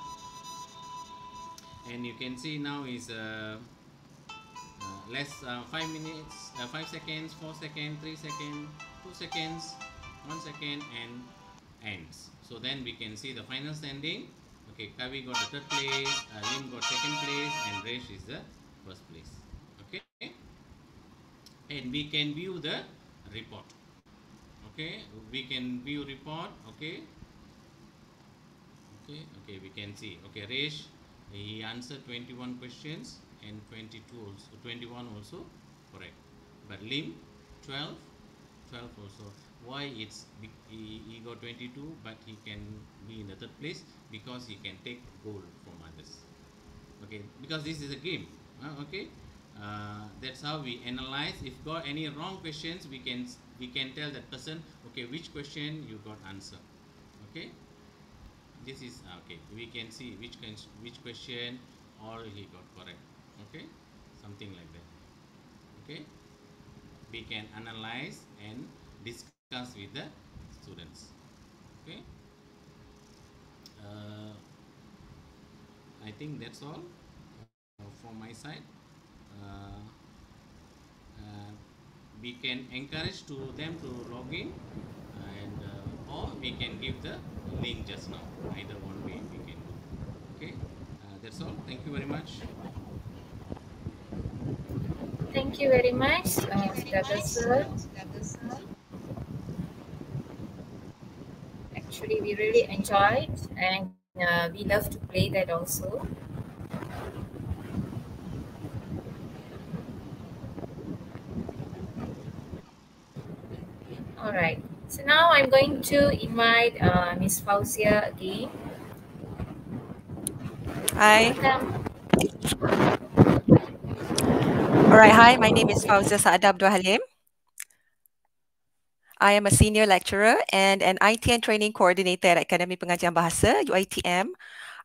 Speaker 3: And you can see now is less 5 minutes, 5 seconds, 4 seconds, 3 seconds, 2 seconds, 1 second, and ends. So then we can see the final standing. Okay, Kavi got the third place, Lim got second place, and Resh is the first place. Okay, and we can view the report. Okay, we can view report. Okay, we can see. Okay, Resh, he answered 21 questions and 21 also correct. But Lim, 12 also. Why he got 22, but he can be in the third place? Because he can take goal from others. Okay, because this is a game. Okay, that's how we analyze. If got any wrong questions, we can tell that person, okay, which question you got answer. Okay, this is okay. We can see which question all he got correct. Okay, something like that. Okay, we can analyze and discuss with the students. Okay, I think that's all from my side. We can encourage them to log in, and or we can give the link just now. Either one way we can do. Okay, that's all. Thank you very much.
Speaker 1: Thank you very much, SUTHAGAR sir. Actually, we really enjoyed, and we love to play that also. All right. So now I'm going to invite Miss FAUZIAH again.
Speaker 5: Hi.
Speaker 1: Welcome.
Speaker 5: All right. Hi, my name is FAUZIAH Saada Abdul Halim. I am a senior lecturer and an IT and training coordinator at Akademi Pengajian Bahasa, UITM.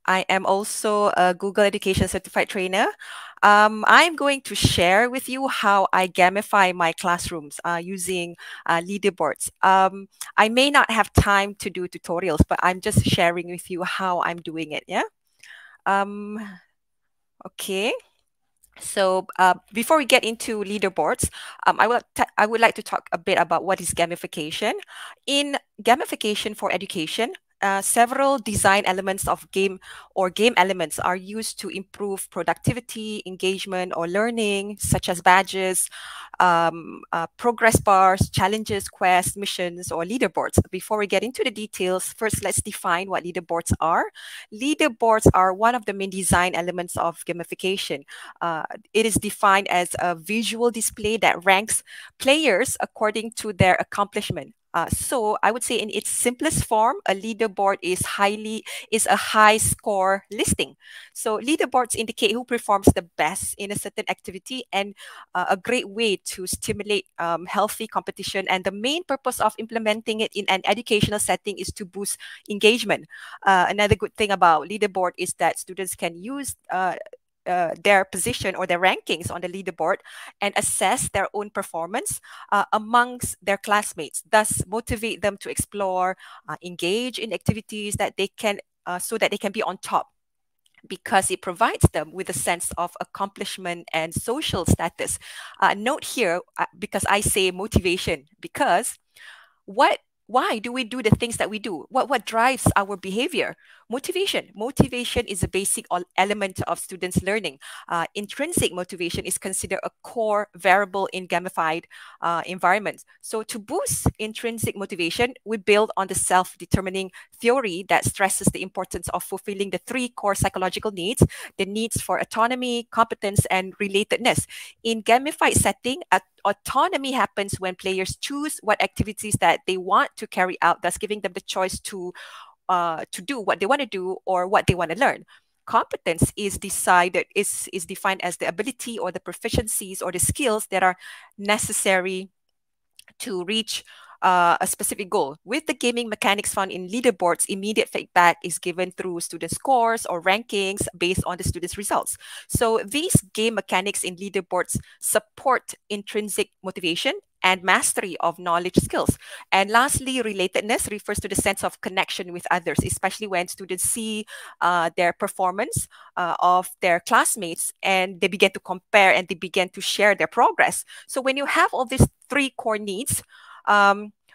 Speaker 5: I am also a Google Education Certified Trainer. I'm going to share with you how I gamify my classrooms using leaderboards. I may not have time to do tutorials, but I'm just sharing with you how I'm doing it, yeah? Okay. So before we get into leaderboards, I would like to talk a bit about what is gamification. In gamification for education, several design elements of game elements are used to improve productivity, engagement, or learning, such as badges, progress bars, challenges, quests, missions, or leaderboards. Before we get into the details, first let's define what leaderboards are. Leaderboards are one of the main design elements of gamification. It is defined as a visual display that ranks players according to their accomplishment. So I would say in its simplest form, a leaderboard is a high score listing. So leaderboards indicate who performs the best in a certain activity, and a great way to stimulate healthy competition. And the main purpose of implementing it in an educational setting is to boost engagement. Another good thing about leaderboard is that students can use their position or their rankings on the leaderboard and assess their own performance amongst their classmates, thus motivate them to explore, engage in activities that they can, so that they can be on top, because it provides them with a sense of accomplishment and social status. Note here, because I say motivation, because why do we do the things that we do? What drives our behavior? Motivation. Motivation is a basic element of students' learning. Intrinsic motivation is considered a core variable in gamified environments. So to boost intrinsic motivation, we build on the self-determining theory that stresses the importance of fulfilling the three core psychological needs: the needs for autonomy, competence, and relatedness. In gamified setting, autonomy happens when players choose what activities that they want to carry out, thus giving them the choice to do what they want to do or what they want to learn. Competence is defined as the ability or the proficiencies or the skills that are necessary to reach a specific goal. With the gaming mechanics found in leaderboards, immediate feedback is given through student scores or rankings based on the students' results. So these game mechanics in leaderboards support intrinsic motivation and mastery of knowledge skills. And lastly, relatedness refers to the sense of connection with others, especially when students see their performance of their classmates, and they begin to compare and they begin to share their progress. So when you have all these three core needs,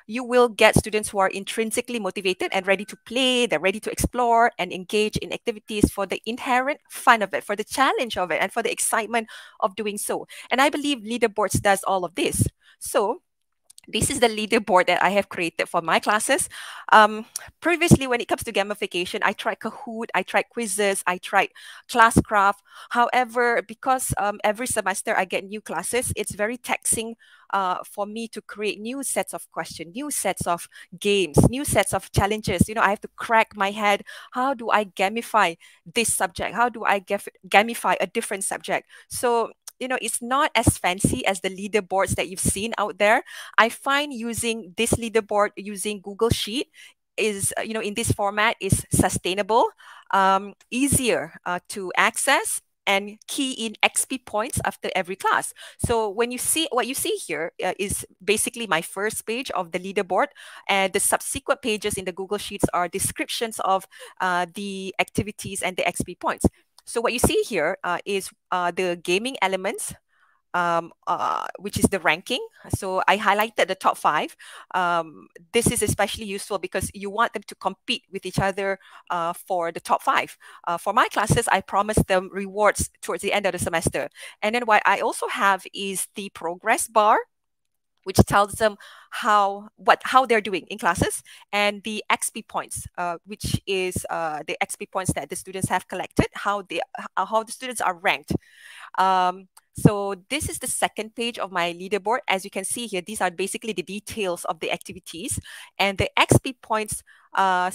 Speaker 5: you will get students who are intrinsically motivated and ready to play, they're ready to explore and engage in activities for the inherent fun of it, for the challenge of it, and for the excitement of doing so. And I believe leaderboards does all of this. So this is the leaderboard that I have created for my classes. Previously, when it comes to gamification, I tried Kahoot, I tried quizzes, I tried Classcraft. However, because every semester I get new classes, it's very taxing for me to create new sets of questions, new sets of games, new sets of challenges. You know, I have to crack my head. How do I gamify this subject? How do I gamify a different subject? So, you know, it's not as fancy as the leaderboards that you've seen out there. I find using this leaderboard using Google Sheet is, you know, in this format is sustainable, easier to access, and key in XP points after every class. So when you see what you see here is basically my first page of the leaderboard, and the subsequent pages in the Google Sheets are descriptions of the activities and the XP points. So what you see here is the gaming elements, which is the ranking. So I highlighted the top 5. This is especially useful because you want them to compete with each other for the top 5. For my classes, I promise them rewards towards the end of the semester. And then what I also have is the progress bar, which tells them how they're doing in classes, and the XP points, which is the XP points that the students have collected, how the students are ranked. So this is the second page of my leaderboard. As you can see here, these are basically the details of the activities and the XP points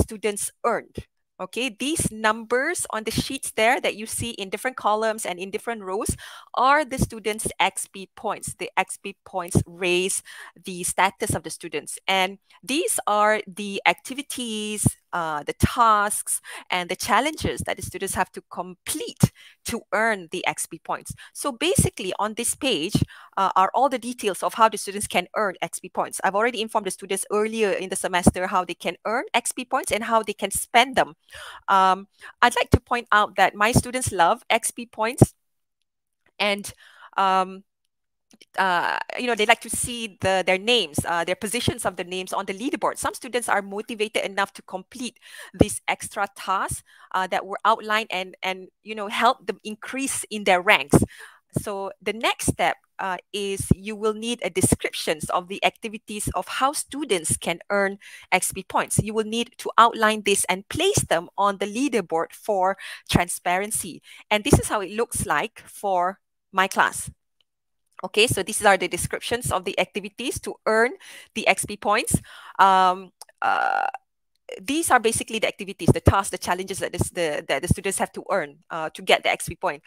Speaker 5: students earned. Okay, these numbers on the sheets there that you see in different columns and in different rows are the students' XP points. The XP points raise the status of the students. And these are the activities, the tasks, and the challenges that the students have to complete to earn the XP points. So basically on this page are all the details of how the students can earn XP points. I've already informed the students earlier in the semester how they can earn XP points and how they can spend them. I'd like to point out that my students love XP points, and they like to see their names, their positions of the names on the leaderboard. Some students are motivated enough to complete these extra tasks that were outlined and help them increase in their ranks. So the next step is you will need a descriptions of the activities of how students can earn XP points. You will need to outline this and place them on the leaderboard for transparency. And this is how it looks like for my class. Okay, so these are the descriptions of the activities to earn the XP points. These are basically the activities, the tasks, the challenges that the students have to earn to get the XP point.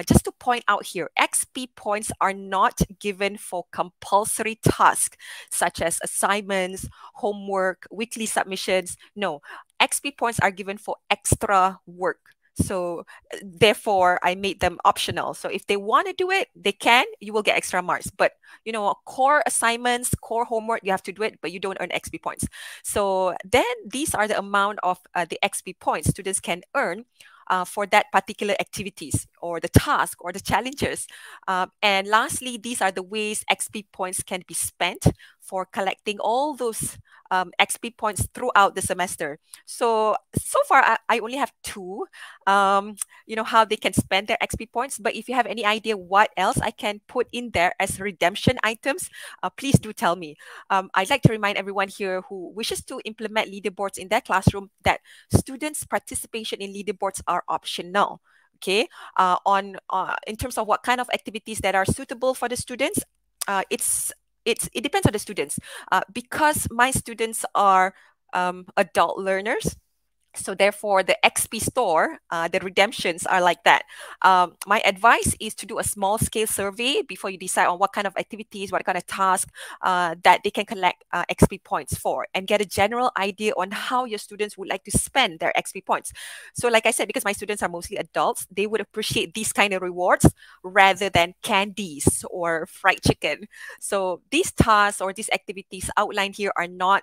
Speaker 5: Just to point out here, XP points are not given for compulsory tasks such as assignments, homework, weekly submissions. No, XP points are given for extra work. So therefore, I made them optional. So if they want to do it, they can, you will get extra marks. But, core assignments, core homework, you have to do it, but you don't earn XP points. So then these are the amount of the XP points students can earn for that particular activities or the task or the challenges. And lastly, these are the ways XP points can be spent for collecting all those XP points throughout the semester. So far, I only have two, how they can spend their XP points. But if you have any idea what else I can put in there as redemption items, please do tell me. I'd like to remind everyone here who wishes to implement leaderboards in their classroom that students' participation in leaderboards are optional. Okay, in terms of what kind of activities that are suitable for the students, it depends on the students. Because my students are adult learners, so therefore the XP store, the redemptions are like that. My advice is to do a small scale survey before you decide on what kind of activities, what kind of task that they can collect XP points for, and get a general idea on how your students would like to spend their XP points. So like I said, because my students are mostly adults, they would appreciate these kind of rewards rather than candies or fried chicken. So these tasks or these activities outlined here are not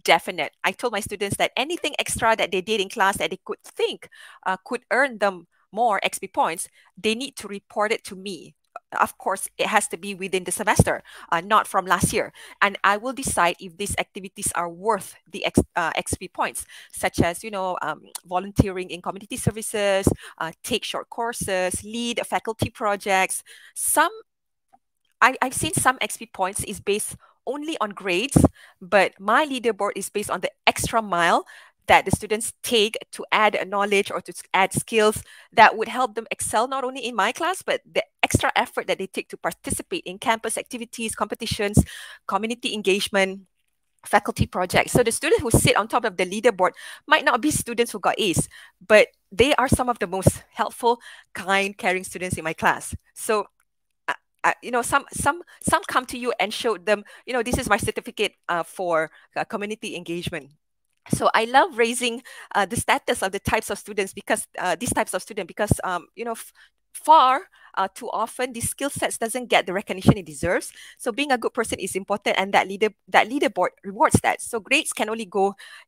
Speaker 5: definite. I told my students that anything extra that they did in class that they could think could earn them more XP points, they need to report it to me. Of course, it has to be within the semester, not from last year. And I will decide if these activities are worth the XP points, such as, volunteering in community services, take short courses, lead faculty projects. I've seen some XP points is based only on grades, but my leaderboard is based on the extra mile that the students take to add knowledge or to add skills that would help them excel not only in my class, but the extra effort that they take to participate in campus activities, competitions, community engagement, faculty projects. So the students who sit on top of the leaderboard might not be students who got A's, but they are some of the most helpful, kind, caring students in my class. So some come to you and show them, this is my certificate for community engagement. So I love raising the status of the types of students because these types of students, because far too often these skill sets doesn't get the recognition it deserves. So being a good person is important, and that leaderboard rewards that. So grades can only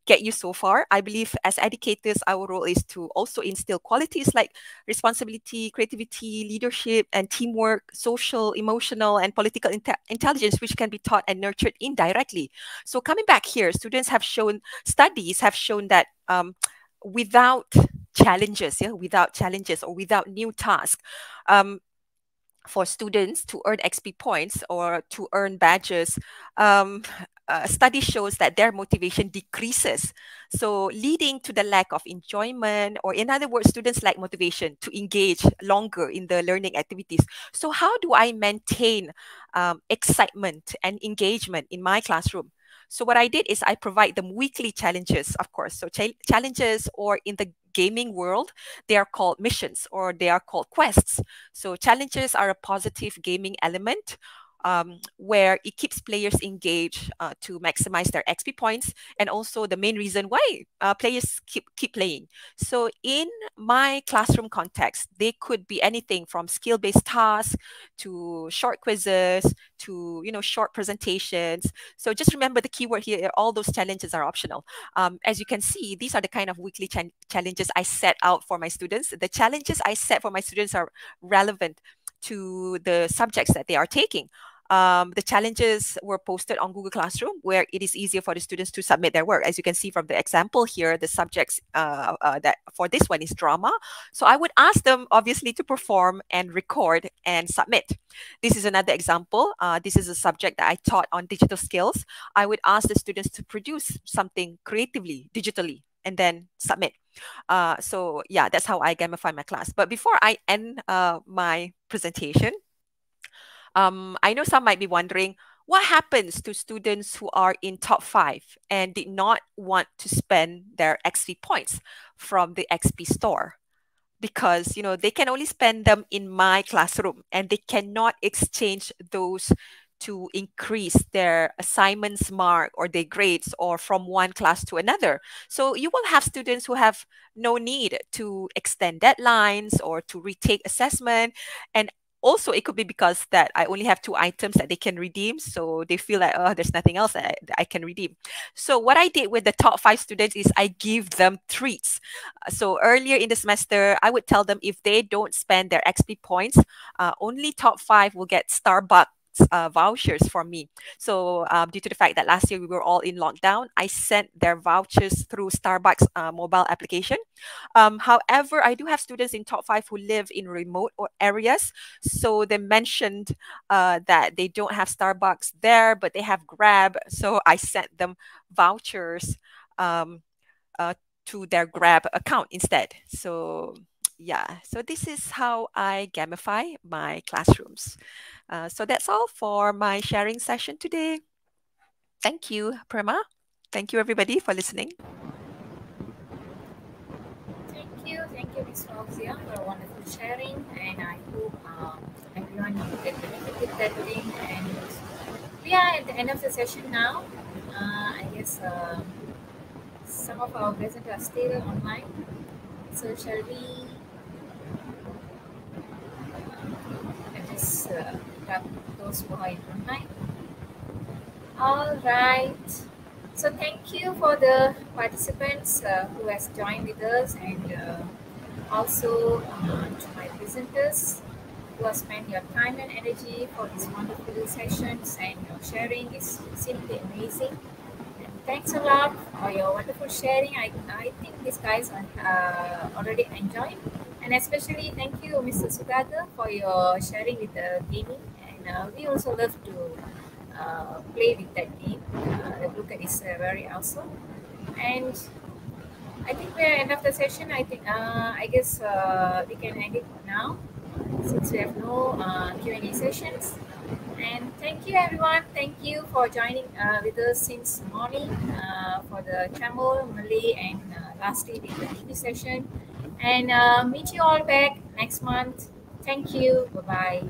Speaker 5: get you so far. I believe as educators, our role is to also instill qualities like responsibility, creativity, leadership, and teamwork, social, emotional, and political intelligence, which can be taught and nurtured indirectly. So coming back here, studies have shown that without challenges or without new tasks, for students to earn XP points or to earn badges, study shows that their motivation decreases. So leading to the lack of enjoyment, or in other words, students lack motivation to engage longer in the learning activities. So how do I maintain excitement and engagement in my classroom? So what I did is I provide them weekly challenges, of course. So challenges, or in the gaming world, they are called missions, or they are called quests. So challenges are a positive gaming element, where it keeps players engaged to maximize their XP points, and also the main reason why players keep playing. So in my classroom context, they could be anything from skill-based tasks to short quizzes to short presentations. So just remember the keyword here: all those challenges are optional. As you can see, these are the kind of weekly challenges I set out for my students. The challenges I set for my students are relevant to the subjects that they are taking. The challenges were posted on Google Classroom, where it is easier for the students to submit their work. As you can see from the example here, the subjects that for this one is drama. So I would ask them, obviously, to perform and record and submit. This is another example. This is a subject that I taught on digital skills. I would ask the students to produce something creatively, digitally, and then submit. So yeah, that's how I gamify my class. But before I end my presentation, I know some might be wondering, what happens to students who are in top 5 and did not want to spend their XP points from the XP store? Because they can only spend them in my classroom, and they cannot exchange those to increase their assignments mark or their grades, or from one class to another. So you will have students who have no need to extend deadlines or to retake assessment. And also, it could be because that I only have 2 items that they can redeem. So they feel like, oh, there's nothing else that I can redeem. So what I did with the top 5 students is I give them treats. So earlier in the semester, I would tell them if they don't spend their XP points, only top 5 will get Starbucks vouchers from me. So due to the fact that last year we were all in lockdown, I sent their vouchers through Starbucks mobile application. However, I do have students in top 5 who live in remote areas. So they mentioned that they don't have Starbucks there, but they have Grab. So I sent them vouchers to their Grab account instead. So yeah, so this is how I gamify my classrooms. So that's all for my sharing session today. Thank you, Prema. Thank you, everybody, for listening.
Speaker 1: Thank you, Ms. FAUZIAH, for a wonderful sharing, and I hope everyone will get benefit with that thing. And we are at the end of the session now. I guess some of our presenters are still online. So shall we just tap those who are online? All right. So thank you for the participants who has joined with us, and also to my presenters who have spent your time and energy for these wonderful sessions, and your sharing is simply amazing. And thanks a lot for your wonderful sharing. I think these guys are already enjoying, and especially thank you, Mr. SUTHAGAR, for your sharing with the gaming. And we also love to play with that game. The booklet is very awesome. And I think we're end of the session. I guess we can end it now, since we have no Q&A sessions. And thank you, everyone. Thank you for joining with us since morning for the Tamil, Malay, and lastly the TV session. And meet you all back next month. Thank you. Bye-bye.